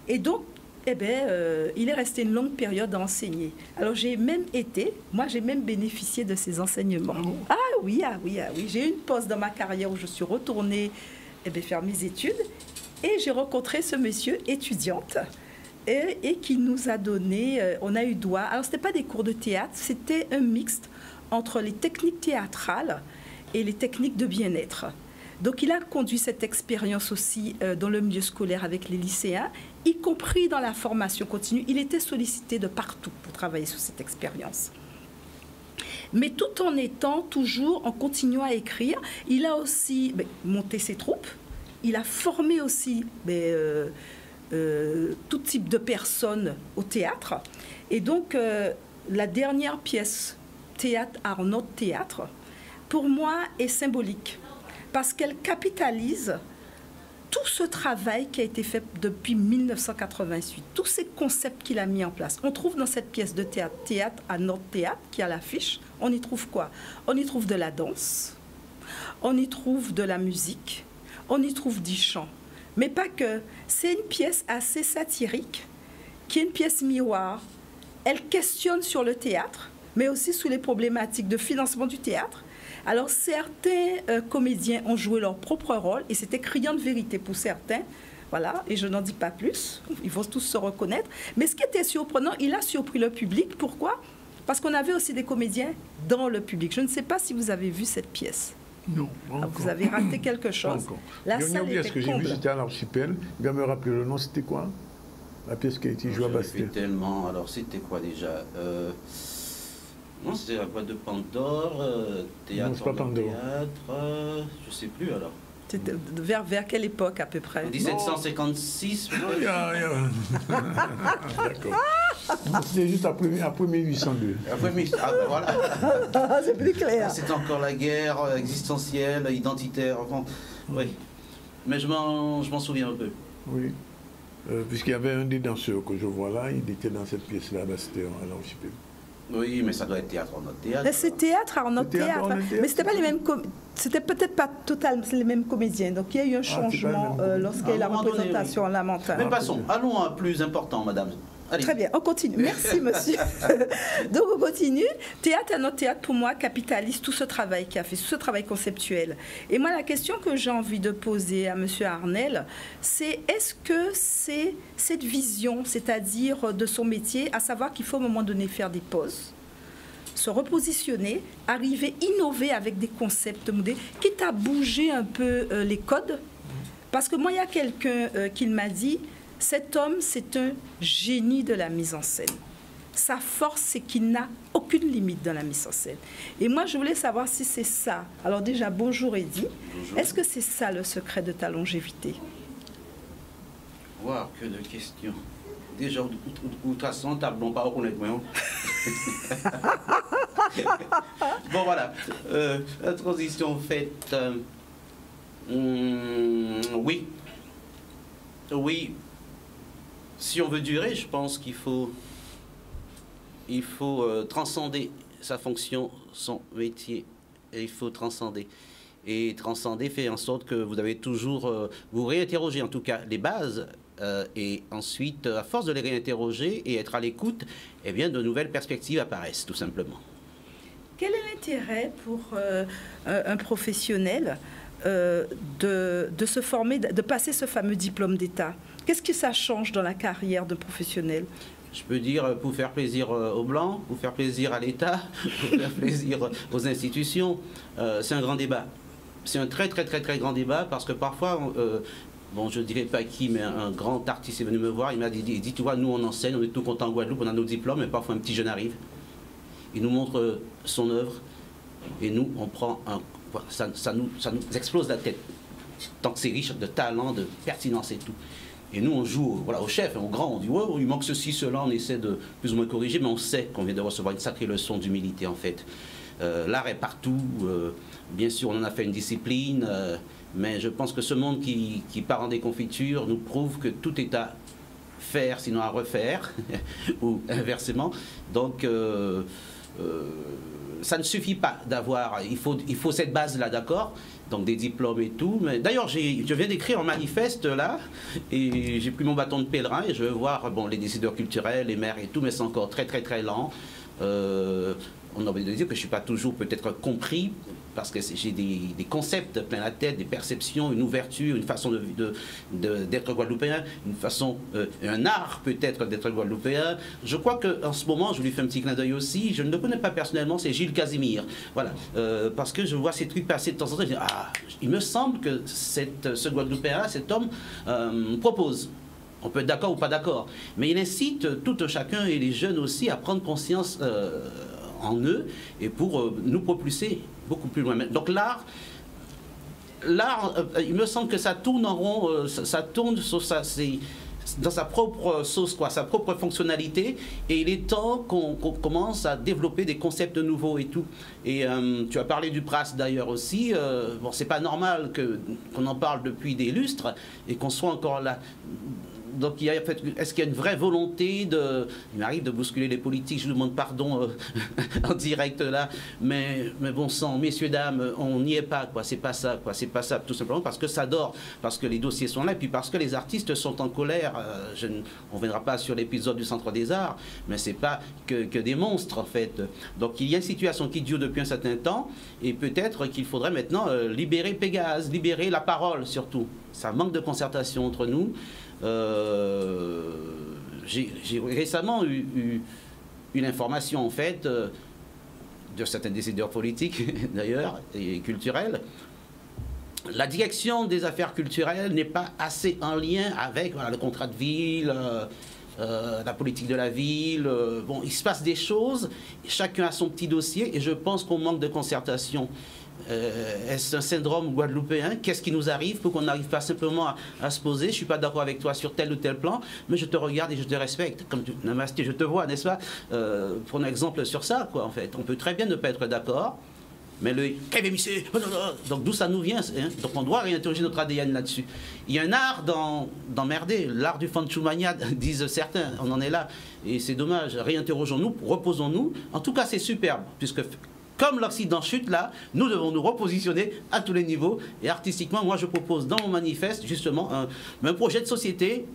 Et donc, il est resté une longue période à enseigner. Alors, j'ai même bénéficié de ces enseignements. Ah oui. J'ai eu une pause dans ma carrière où je suis retournée faire mes études et j'ai rencontré ce monsieur étudiante et qui nous a donné, on a eu droit, alors ce n'était pas des cours de théâtre, c'était un mixte entre les techniques théâtrales et les techniques de bien-être. Donc il a conduit cette expérience aussi dans le milieu scolaire avec les lycéens, y compris dans la formation continue. Il était sollicité de partout pour travailler sur cette expérience. Mais tout en continuant à écrire, il a aussi monté ses troupes, il a formé aussi tout type de personnes au théâtre. Et donc, la dernière pièce, Théâtre Arnaud Théâtre, pour moi, est symbolique. Parce qu'elle capitalise tout ce travail qui a été fait depuis 1988, tous ces concepts qu'il a mis en place. On trouve dans cette pièce de théâtre, Théâtre Arnaud Théâtre, qui a l'affiche, on y trouve quoi? On y trouve de la danse, on y trouve de la musique, on y trouve du chant. Mais pas que. C'est une pièce assez satirique, qui est une pièce miroir. Elle questionne sur le théâtre, mais aussi sur les problématiques de financement du théâtre. Alors, certains comédiens ont joué leur propre rôle, et c'était criant de vérité pour certains. Voilà, et je n'en dis pas plus. Ils vont tous se reconnaître. Mais ce qui était surprenant, il a surpris le public. Pourquoi? Parce qu'on avait aussi des comédiens dans le public. Je ne sais pas si vous avez vu cette pièce.
Non,
vous avez raté quelque chose. La salle était
ce que j'ai vu, c'était à l'Archipel. Il va me rappeler le nom, c'était quoi? La pièce qui a été jouée à Bastille.
Tellement. Alors, c'était quoi déjà? Non, c'était la boîte de Pandore, théâtre.
Non, c'est pas Pandore.
Théâtre, je sais plus alors.
C'était vers quelle époque à peu près?
1756.
D'accord. C'était juste après 1802.
Après 1802, ah ben voilà.
C'est plus clair.
C'était encore la guerre existentielle, identitaire. Enfin, oui. Mais je m'en souviens un peu.
Oui. Puisqu'il y avait un des danseurs que je vois là, il était dans cette pièce-là, c'était à l'Archipel.
Oui, mais ça doit être théâtre en notre théâtre.
C'est théâtre en notre théâtre. Mais c'était pas les mêmes, c'était peut-être pas totalement les mêmes comédiens. Donc il y a eu un changement lorsqu'il y a eu la représentation lamentable.
Mais passons, allons à plus important, madame. Allez.
Très bien, on continue. Merci, monsieur. Donc, on continue. Théâtre à notre théâtre, pour moi, capitalise tout ce travail qu'il a fait, tout ce travail conceptuel. Et moi, la question que j'ai envie de poser à monsieur Arnel, c'est est-ce que c'est cette vision, c'est-à-dire de son métier, à savoir qu'il faut à un moment donné faire des pauses, se repositionner, arriver, innover avec des concepts modés, quitte à bouger un peu les codes. Parce que moi, il y a quelqu'un qui m'a dit, cet homme, c'est un génie de la mise en scène. Sa force, c'est qu'il n'a aucune limite dans la mise en scène. Et moi, je voulais savoir si c'est ça. Alors déjà, bonjour Eddy. Est-ce que c'est ça le secret de ta longévité?
Wow, que de questions. Déjà, de toute façon, tablons pas reconnaître moi. Bon, voilà. La transition faite. Oui. Oui. Si on veut durer, je pense qu'il faut transcender sa fonction, son métier. Et il faut transcender. Et transcender fait en sorte que vous avez toujours, vous réinterrogez en tout cas les bases, et ensuite, à force de les réinterroger et être à l'écoute, eh bien, de nouvelles perspectives apparaissent, tout simplement.
Quel est l'intérêt pour un professionnel de se former, de passer ce fameux diplôme d'État? Qu'est-ce que ça change dans la carrière d'un professionnel?
Je peux dire pour faire plaisir aux Blancs, pour faire plaisir à l'État, pour faire plaisir aux institutions. C'est un grand débat. C'est un très grand débat parce que parfois, bon, je ne dirais pas qui, mais un grand artiste est venu me voir, il m'a dit, tu vois, nous on enseigne, on est tout content en Guadeloupe, on a nos diplômes, mais parfois un petit jeune arrive, il nous montre son œuvre, et nous, on prend un... Ça nous explose la tête, tant que c'est riche de talent, de pertinence et tout. Et nous, on joue au chef, au grand, on dit, oh, il manque ceci, cela, on essaie de plus ou moins corriger, mais on sait qu'on vient de recevoir une sacrée leçon d'humilité, en fait. L'art est partout, bien sûr, on en a fait une discipline, mais je pense que ce monde qui part en déconfiture nous prouve que tout est à faire, sinon à refaire, ou inversement. Donc, ça ne suffit pas d'avoir, il faut cette base-là, d'accord? Donc des diplômes et tout. Mais d'ailleurs, je viens d'écrire un manifeste là, et j'ai pris mon bâton de pèlerin et je veux voir bon, les décideurs culturels, les maires et tout, mais c'est encore très lent. On a envie de dire que je ne suis pas toujours peut-être compris, parce que j'ai des concepts plein la tête, des perceptions, une ouverture, une façon d'être guadeloupéen, une façon, un art peut-être d'être guadeloupéen. Je crois qu'en ce moment, je lui fais un petit clin d'œil aussi, je ne le connais pas personnellement, c'est Gilles Casimir. Voilà, parce que je vois ces trucs passer de temps en temps, je dis, ah, il me semble que ce guadeloupéen, cet homme, propose. On peut être d'accord ou pas d'accord, mais il incite tout chacun et les jeunes aussi à prendre conscience en eux et pour nous propulser beaucoup plus loin. Donc l'art, il me semble que ça tourne en rond, ça tourne sur dans sa propre sauce, quoi, sa propre fonctionnalité, et il est temps qu'on commence à développer des concepts nouveaux et tout. Et tu as parlé du Pras d'ailleurs aussi. Bon, c'est pas normal qu'on en parle depuis des lustres et qu'on soit encore là. Donc, est-ce qu'il y a une vraie volonté de... Il m'arrive de bousculer les politiques, je vous demande pardon en direct là, mais bon sang, messieurs, dames, on n'y est pas, quoi. C'est pas ça, quoi. C'est pas ça, tout simplement parce que ça dort, parce que les dossiers sont là, et puis parce que les artistes sont en colère. On ne viendra pas sur l'épisode du Centre des Arts, mais c'est pas que des monstres, en fait. Donc, il y a une situation qui dure depuis un certain temps, et peut-être qu'il faudrait maintenant libérer Pégase, libérer la parole, surtout. Ça manque de concertation entre nous. J'ai récemment eu une information, en fait, de certains décideurs politiques, d'ailleurs, et culturels. La direction des affaires culturelles n'est pas assez en lien avec le contrat de ville, la politique de la ville. Bon, il se passe des choses, chacun a son petit dossier, et je pense qu'on manque de concertation. Est-ce un syndrome guadeloupéen? Qu'est-ce qui nous arrive pour qu'on n'arrive pas simplement à se poser? Je ne suis pas d'accord avec toi sur tel ou tel plan, mais je te regarde et je te respecte. Comme tu, Namasté, je te vois, n'est-ce pas? Prenons exemple sur ça, quoi, en fait. On peut très bien ne pas être d'accord, mais le donc d'où ça nous vient, hein? Donc on doit réinterroger notre ADN là-dessus. Il y a un art d'emmerder, l'art du fanchoumania, disent certains, on en est là, et c'est dommage. Réinterrogeons-nous, reposons-nous. En tout cas, c'est superbe, puisque comme l'Occident chute là, nous devons nous repositionner à tous les niveaux. Et artistiquement, moi je propose dans mon manifeste justement un projet de société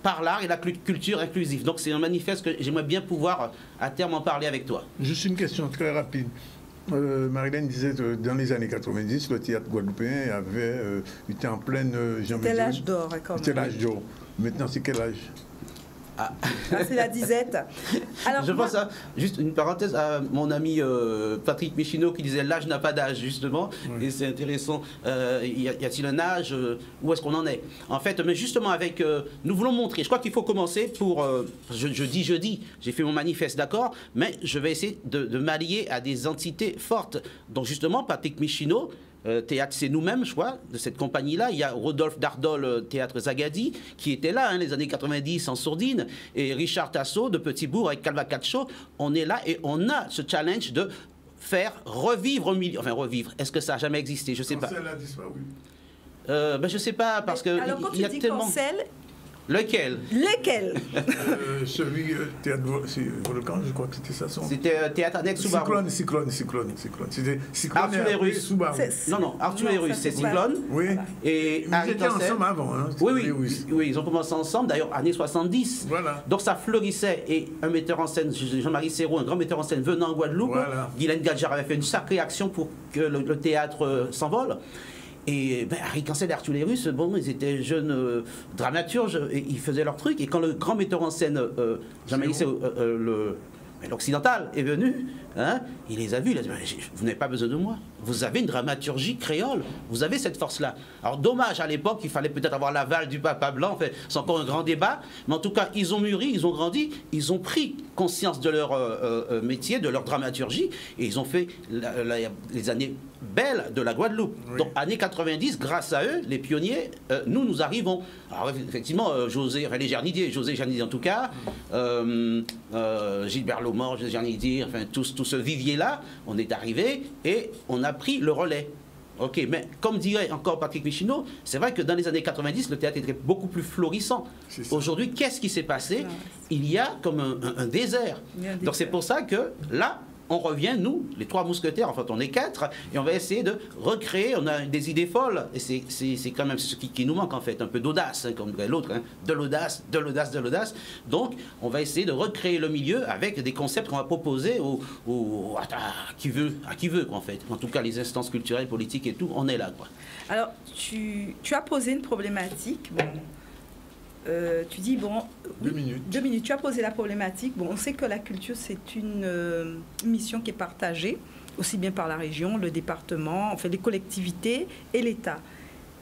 par l'art et la culture inclusive. Donc c'est un manifeste que j'aimerais bien pouvoir à terme en parler avec toi.
Juste une question très rapide. Marilène disait que dans les années 90, le théâtre guadeloupéen était en pleine...
C'était l'âge d'or.
C'était l'âge d'or. Maintenant, c'est quel âge?
C'est la disette. Alors,
je pense à, juste une parenthèse, à mon ami Patrick Michino qui disait l'âge n'a pas d'âge, justement, et c'est intéressant. Y a-t-il un âge? Où est-ce qu'on en est? En fait, mais justement, avec, nous voulons montrer, je crois qu'il faut commencer pour, je dis, j'ai fait mon manifeste, d'accord, mais je vais essayer de m'allier à des entités fortes. Donc justement, Patrick Michino, théâtre, c'est nous-mêmes, je crois, de cette compagnie-là. Il y a Rodolphe Dardol, théâtre Zagadi, qui était là, hein, les années 90 en sourdine, et Richard Tasso de Petit-Bourg avec Calva Cacho. On est là et on a ce challenge de faire revivre au milieu. Enfin, revivre. Est-ce que ça n'a jamais existé? Je ne sais pas.
Cancel a disparu.
Ben, je ne sais pas, parce que.
Alors, quand
il y a
tu dis
tellement...
cancel,
lequel?
Celui, théâtre Volcan, je crois que c'était ça.
C'était théâtre annexe Soubarou.
Cyclone. C'était Cyclone.
Arthur et Russe. Non, Arthur et Russe, c'est Cyclone.
Oui.
Et
ils étaient ensemble avant. Hein,
oui, ils ont commencé ensemble, d'ailleurs, années 70.
Voilà.
Donc ça fleurissait. Et un metteur en scène, Jean-Marie Serrault, un grand metteur en scène venant en Guadeloupe, voilà. Guylaine Gadjar avait fait une sacrée action pour que le théâtre s'envole. Et Harry Cancel et Arthur les Russes, bon, ils étaient jeunes dramaturges, et ils faisaient leur truc. Et quand le grand metteur en scène, Jean-Marie l'occidental, est venu, hein, il les a vus, il a dit, vous n'avez pas besoin de moi. Vous avez une dramaturgie créole, vous avez cette force-là. Alors dommage, à l'époque, il fallait peut-être avoir l'aval du papa blanc, enfin, c'est encore un grand débat, mais en tout cas, ils ont mûri, ils ont grandi, ils ont pris conscience de leur métier, de leur dramaturgie, et ils ont fait les années belles de la Guadeloupe. Oui. Donc, années 90, grâce à eux, les pionniers, nous arrivons. Alors, effectivement, José Jarnidier en tout cas, Gilbert Lomor, José Jarnidier, enfin, tout ce vivier-là, on est arrivé et on a pris le relais. Ok, mais comme dirait encore Patrick Michino, c'est vrai que dans les années 90, le théâtre était beaucoup plus florissant. Aujourd'hui, qu'est-ce qui s'est passé? Il y a comme un désert. Donc c'est pour ça que là, on revient, nous, les trois mousquetaires, en fait on est 4, et on va essayer de recréer, on a des idées folles, et c'est quand même ce qui nous manque en fait, un peu d'audace, hein, comme dirait l'autre, hein, de l'audace. Donc on va essayer de recréer le milieu avec des concepts qu'on va proposer à qui veut quoi, en fait. En tout cas les instances culturelles, politiques et tout, on est là, quoi.
Alors tu as posé une problématique, bon. Tu dis, bon...
2 minutes.
2 minutes. Tu as posé la problématique. Bon, on sait que la culture, c'est une mission qui est partagée, aussi bien par la région, le département, enfin les collectivités et l'État.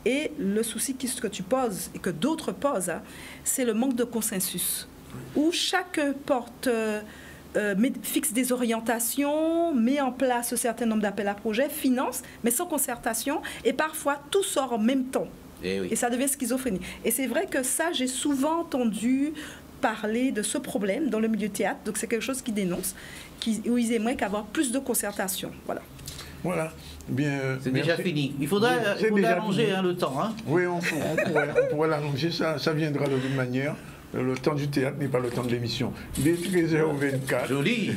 Et le souci que tu poses, et que d'autres posent, hein, c'est le manque de consensus. Où chacun fixe des orientations, met en place un certain nombre d'appels à projets, finance, mais sans concertation, et parfois tout sort en même temps. Et ça devient schizophrénie. Et c'est vrai que ça, j'ai souvent entendu parler de ce problème dans le milieu théâtre. Donc c'est quelque chose qui dénonce, où ils aimeraient qu'avoir plus de concertation.
Voilà. Bien,
c'est déjà fini. Il faudrait allonger le temps. Hein.
Oui, on pourrait l'allonger. Ça viendra de toute manière. Le temps du théâtre n'est pas le temps de l'émission. Il est 13h24.
Joli.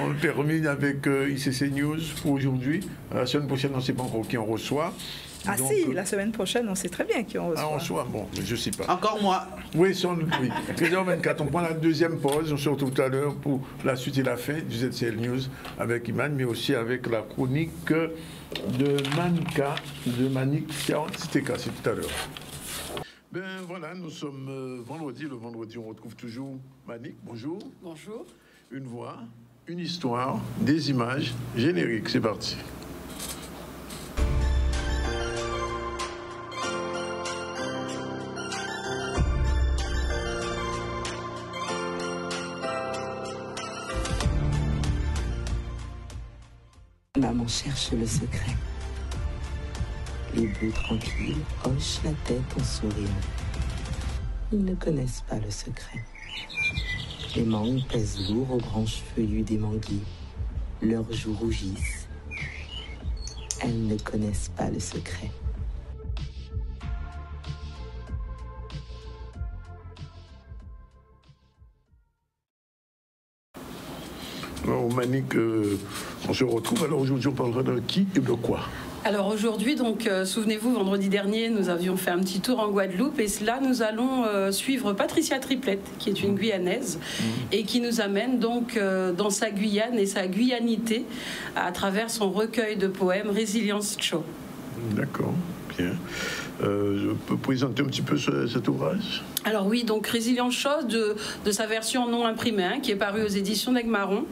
On termine avec ICC News pour aujourd'hui. La semaine prochaine, on ne sait pas encore qui on reçoit.
Ah donc, si, la semaine prochaine, on sait très bien qui on reçoit.
Ah, on reçoit, bon, mais je ne sais pas.
Encore moi.
Oui, 13h24, on prend la deuxième pause. On se retrouve tout à l'heure pour la suite et la fin du ZCL News avec Iman, mais aussi avec la chronique de Manika, de Manik Titeka, c'est tout à l'heure. Ben voilà, nous sommes vendredi. Le vendredi, on retrouve toujours Manick. Bonjour.
Bonjour.
Une voix, une histoire, des images, générique. C'est parti.
Maman cherche le secret. Les bœufs tranquilles hochent la tête en souriant. Ils ne connaissent pas le secret. Les mangues pèsent lourd aux branches feuillues des manguiers. Leurs joues rougissent. Elles ne connaissent pas le secret.
Alors, Manick, on se retrouve. Alors aujourd'hui, on parlera de qui et de quoi?
Alors aujourd'hui, donc, souvenez-vous, vendredi dernier, nous avions fait un petit tour en Guadeloupe et là, nous allons suivre Patricia Triplette, qui est une Guyanaise et qui nous amène donc dans sa Guyane et sa guyanité à travers son recueil de poèmes Résilience Cho.
D'accord, bien. Je peux présenter un petit peu cet ouvrage?
Alors oui, donc Résilience Cho, de sa version non imprimée, hein, qui est parue aux éditions d'Aigues-Marron.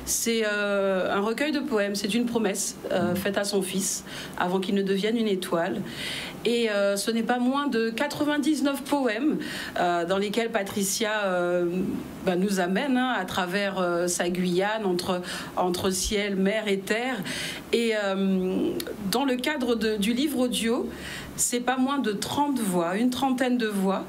C'est un recueil de poèmes, c'est une promesse faite à son fils avant qu'il ne devienne une étoile. Et ce n'est pas moins de 99 poèmes dans lesquels Patricia nous amène à travers sa Guyane, entre ciel, mer et terre. Et dans le cadre du livre audio, c'est pas moins de 30 voix, une trentaine de voix,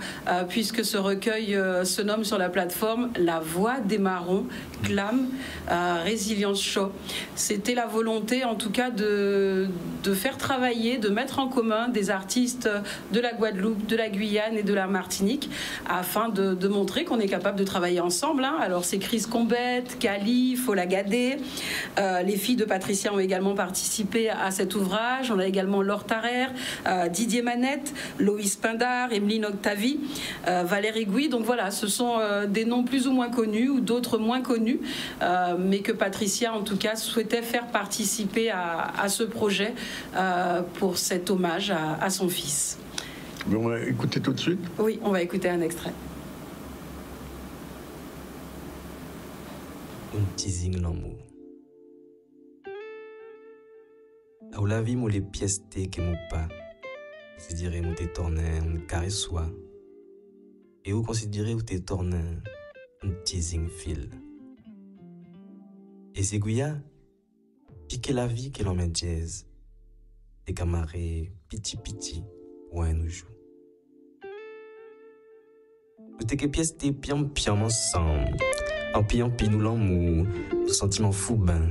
puisque ce recueil se nomme sur la plateforme La Voix des Marrons, Clam, Résilience Cho. C'était la volonté, en tout cas, de faire travailler, de mettre en commun des artistes de la Guadeloupe, de la Guyane et de la Martinique, afin de montrer qu'on est capable de travailler ensemble. Hein. Alors, c'est Chris Combette, Cali, Fola Gadé. Les filles de Patricia ont également participé à cet ouvrage. On a également Laure Tarrer, Didier Manette, Loïs Pindar, Emeline Octavie, Valérie Gouy. Donc voilà, ce sont des noms plus ou moins connus ou d'autres moins connus, mais que Patricia, en tout cas, souhaitait faire participer à ce projet pour cet hommage à son fils.
Mais on va écouter tout de suite?
Oui, on va écouter un extrait.
Un teasing l'amour. Ou la vie, moi, les pièces que mon pas. Considérer où t'es tourné, un caresse-soi. Et où considérer où t'es tourné, un teasing fil. Et c'est Gouya, piquer la vie qu'elle en met jazz. Des camarades, piti, ou un nous joue. Nous t'es que pièces t'es piam ensemble. En pi nous l'amour, nous sentiments fous ben.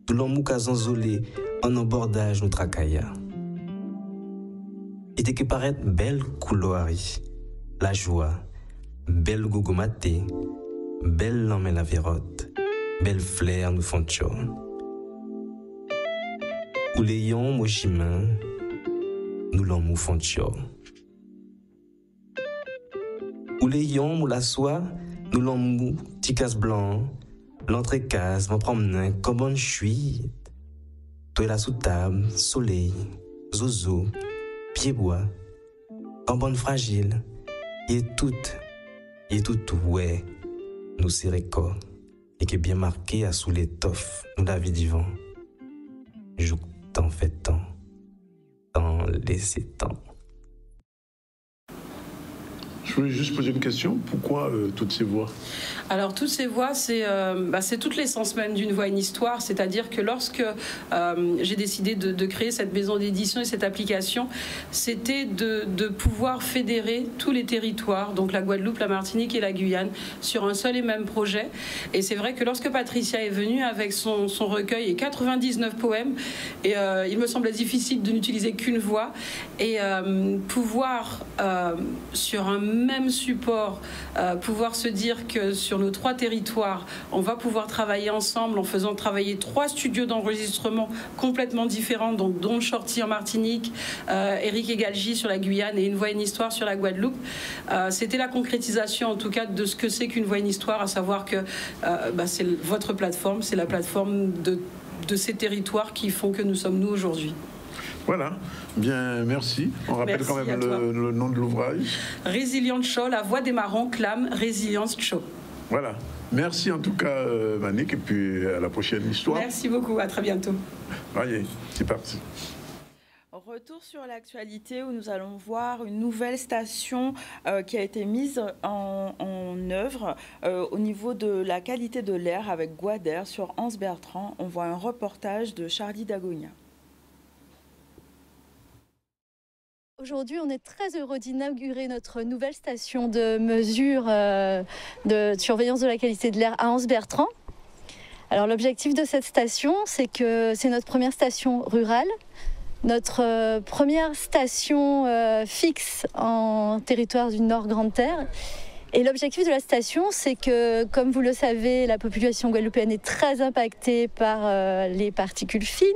Tout l'amour qu'a zanzolé, en abordage nous tracailla. Et t'es que paraître belle couloirie, la joie, belle gogomaté, belle l'homme la vérote, belle flair nous font tchor. Ou les yon mochimin, nous l'amour font tchor. Ou les yon ou la soie, nous l'amour, ticas blanc, l'entrecase, m'en promenant comme bonne chuite. Toi la sous table, soleil, zozo, pied-bois, en bonne fragile, et tout, ouais, nous serré corps, et qui est bien marqué à sous l'étoffe, nous la vie d'Ivan. Joue tant fait tant, tant laissé tant.
Je voulais juste poser une question. Pourquoi toutes ces voix?
Alors, toutes ces voix, c'est toute l'essence même d'une voix, une histoire. C'est-à-dire que lorsque j'ai décidé de créer cette maison d'édition et cette application, c'était de pouvoir fédérer tous les territoires, donc la Guadeloupe, la Martinique et la Guyane, sur un seul et même projet. Et c'est vrai que lorsque Patricia est venue avec son recueil et 99 poèmes, et il me semblait difficile de n'utiliser qu'une voix, et pouvoir, sur un même support, pouvoir se dire que sur nos 3 territoires, on va pouvoir travailler ensemble en faisant travailler 3 studios d'enregistrement complètement différents, donc dont Shorty en Martinique, Eric Egalji sur la Guyane et Une Voix, une Histoire sur la Guadeloupe. C'était la concrétisation en tout cas de ce que c'est qu'Une Voix, une Histoire, à savoir que c'est votre plateforme, c'est la plateforme de ces territoires qui font que nous sommes nous aujourd'hui.
Voilà, bien, merci. On rappelle quand même le nom de l'ouvrage.
Résilience Show, la voix des marrons clame Résilience Show.
Voilà. Merci en tout cas, Manick, et puis à la prochaine histoire.
Merci beaucoup, à très bientôt.
Allez, c'est parti.
Retour sur l'actualité où nous allons voir une nouvelle station qui a été mise en œuvre au niveau de la qualité de l'air avec Guader sur Anse Bertrand. On voit un reportage de Charlie Dagonia.
Aujourd'hui, on est très heureux d'inaugurer notre nouvelle station de mesure de surveillance de la qualité de l'air à Anse Bertrand. Alors l'objectif de cette station, c'est que c'est notre première station rurale, notre première station fixe en territoire du Nord Grande Terre. Et l'objectif de la station, c'est que, comme vous le savez, la population guadeloupéenne est très impactée par les particules fines.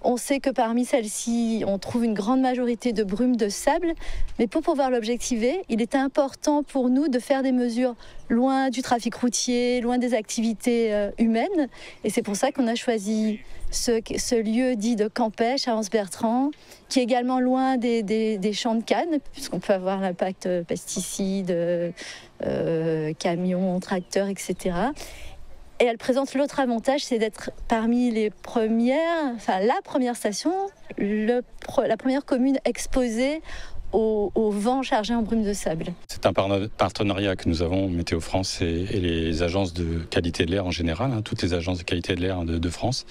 On sait que parmi celles-ci, on trouve une grande majorité de brumes de sable. Mais pour pouvoir l'objectiver, il est important pour nous de faire des mesures loin du trafic routier, loin des activités humaines. Et c'est pour ça qu'on a choisi ce lieu dit de Campêche à Anse Bertrand, qui est également loin des champs de canne, puisqu'on peut avoir l'impact pesticides, camions, tracteurs, etc. Et elle présente l'autre avantage, c'est d'être parmi les premières, enfin la première station, la première commune exposée au vent chargé en brume de sable.
C'est un partenariat que nous avons, Météo France et les agences de qualité de l'air en général, toutes les agences de qualité de l'air de France.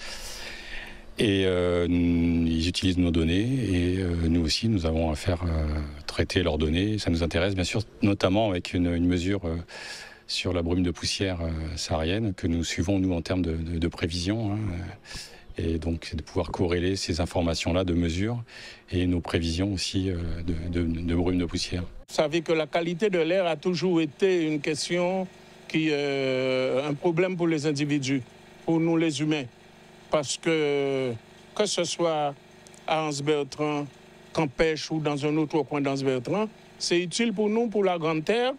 Et ils utilisent nos données et nous aussi, nous avons à faire traiter leurs données. Ça nous intéresse bien sûr, notamment avec une mesure sur la brume de poussière saharienne que nous suivons, nous, en termes de prévision. Et donc, c'est de pouvoir corréler ces informations-là de mesure et nos prévisions aussi de brume de poussière.
Vous savez que la qualité de l'air a toujours été une question un problème pour les individus, pour nous les humains. Parce que ce soit à Anse Bertrand, Campêche ou dans un autre coin d'Anse Bertrand, c'est utile pour nous, pour la Grande Terre,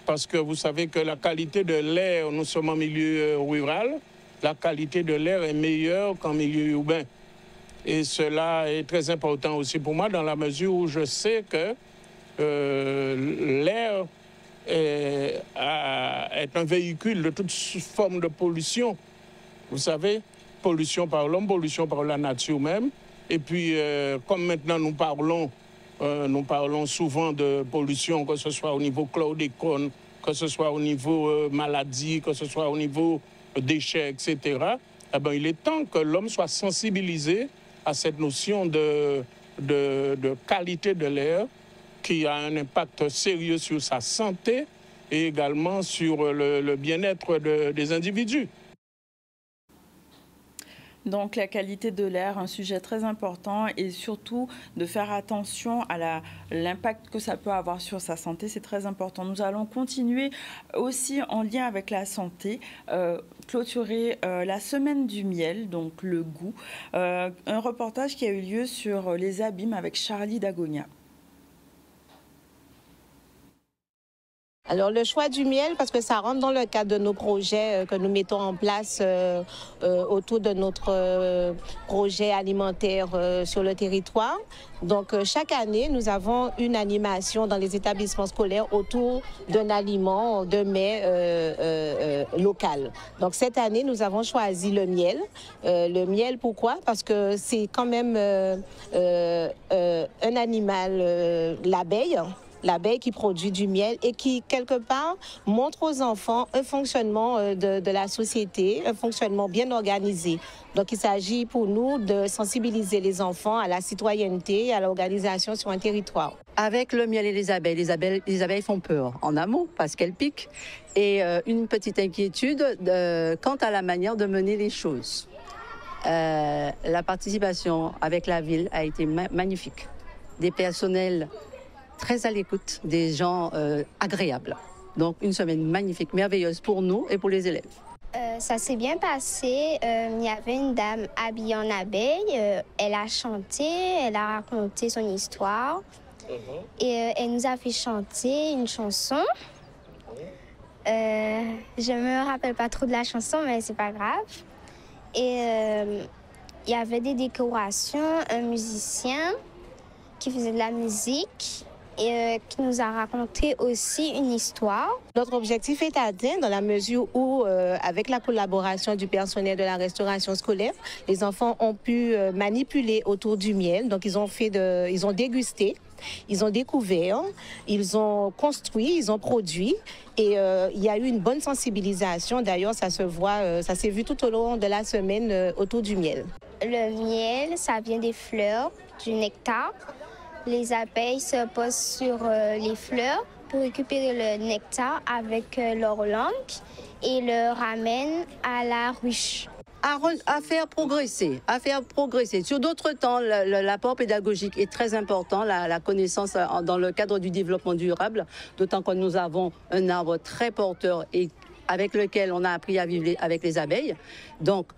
parce que vous savez que la qualité de l'air, nous sommes en milieu rural, la qualité de l'air est meilleure qu'en milieu urbain. Et cela est très important aussi pour moi dans la mesure où je sais que l'air est un véhicule de toute forme de pollution. Vous savez, pollution par l'homme, pollution par la nature même. Et puis, comme maintenant nous parlons souvent de pollution, que ce soit au niveau chlordécone, que ce soit au niveau maladie, que ce soit au niveau déchets, etc. Eh bien, il est temps que l'homme soit sensibilisé à cette notion de qualité de l'air qui a un impact sérieux sur sa santé et également sur le bien-être des individus.
Donc la qualité de l'air, un sujet très important et surtout de faire attention à l'impact que ça peut avoir sur sa santé, c'est très important. Nous allons continuer aussi en lien avec la santé, clôturer la semaine du miel, donc le goût, un reportage qui a eu lieu sur les abîmes avec Charlie Dagonia.
Alors le choix du miel, parce que ça rentre dans le cadre de nos projets que nous mettons en place autour de notre projet alimentaire sur le territoire. Donc chaque année, nous avons une animation dans les établissements scolaires autour d'un aliment de mets local. Donc cette année, nous avons choisi le miel. Le miel, pourquoi? Parce que c'est quand même un animal, l'abeille qui produit du miel et qui, quelque part, montre aux enfants un fonctionnement de la société, un fonctionnement bien organisé. Donc, il s'agit pour nous de sensibiliser les enfants à la citoyenneté et à l'organisation sur un territoire.
Avec le miel et les abeilles font peur en amont parce qu'elles piquent et une petite inquiétude quant à la manière de mener les choses. La participation avec la ville a été magnifique. Des personnels très à l'écoute, des gens agréables. Donc une semaine magnifique, merveilleuse pour nous et pour les élèves.
Ça s'est bien passé. Il y avait une dame habillée en abeille. Elle a chanté, elle a raconté son histoire. Et elle nous a fait chanter une chanson. Je me rappelle pas trop de la chanson, mais c'est pas grave. Et il y avait des décorations, un musicien qui faisait de la musique et qui nous a raconté aussi une histoire.
Notre objectif est atteint dans la mesure où, avec la collaboration du personnel de la restauration scolaire, les enfants ont pu manipuler autour du miel. Donc, ils ont dégusté, ils ont découvert, ils ont construit, ils ont produit. Et il y a eu une bonne sensibilisation. D'ailleurs, ça se voit, ça s'est vu tout au long de la semaine autour du miel.
Le miel, ça vient des fleurs, du nectar. Les abeilles se posent sur les fleurs pour récupérer le nectar avec leur langue et le ramènent à la ruche.
À faire progresser. Sur d'autres temps, l'apport pédagogique est très important, la connaissance dans le cadre du développement durable, d'autant que nous avons un arbre très porteur et avec lequel on a appris à vivre avec les abeilles. Donc,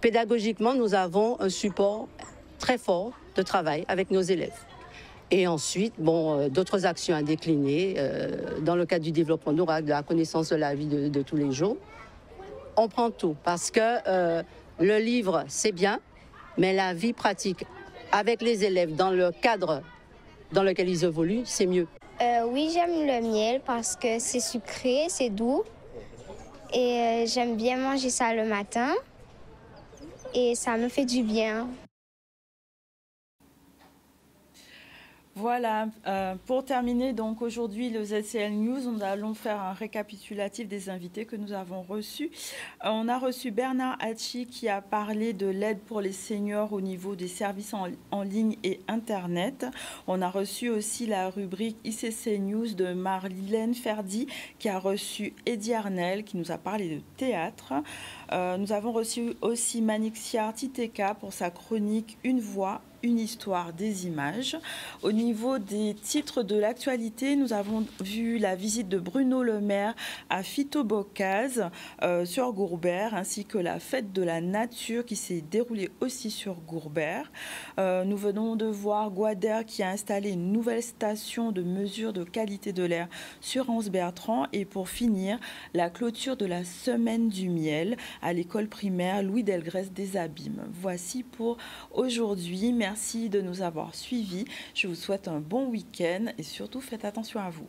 pédagogiquement, nous avons un support très fort de travail avec nos élèves. Et ensuite, d'autres actions à décliner dans le cadre du développement durable, de la connaissance de la vie de tous les jours. On prend tout parce que le livre, c'est bien, mais la vie pratique avec les élèves dans le cadre dans lequel ils évoluent, c'est mieux.
Oui, j'aime le miel parce que c'est sucré, c'est doux. Et j'aime bien manger ça le matin. Et ça me fait du bien.
Voilà, pour terminer, donc aujourd'hui le ZCL News, nous allons faire un récapitulatif des invités que nous avons reçus. On a reçu Bernard Hatchi qui a parlé de l'aide pour les seniors au niveau des services en ligne et Internet. On a reçu aussi la rubrique ICC News de Marilène Ferdi qui a reçu Eddie Arnel qui nous a parlé de théâtre. Nous avons reçu aussi Manixiar Titeka pour sa chronique Une voix, une histoire des images. Au niveau des titres de l'actualité, nous avons vu la visite de Bruno Le Maire à Phytobocase sur Gourbert, ainsi que la fête de la nature qui s'est déroulée aussi sur Gourbert. Nous venons de voir Guader qui a installé une nouvelle station de mesure de qualité de l'air sur Anse-Bertrand. Et pour finir, la clôture de la semaine du miel à l'école primaire Louis Delgrès des Abîmes. Voici pour aujourd'hui. Merci de nous avoir suivis. Je vous souhaite un bon week-end et surtout faites attention à vous.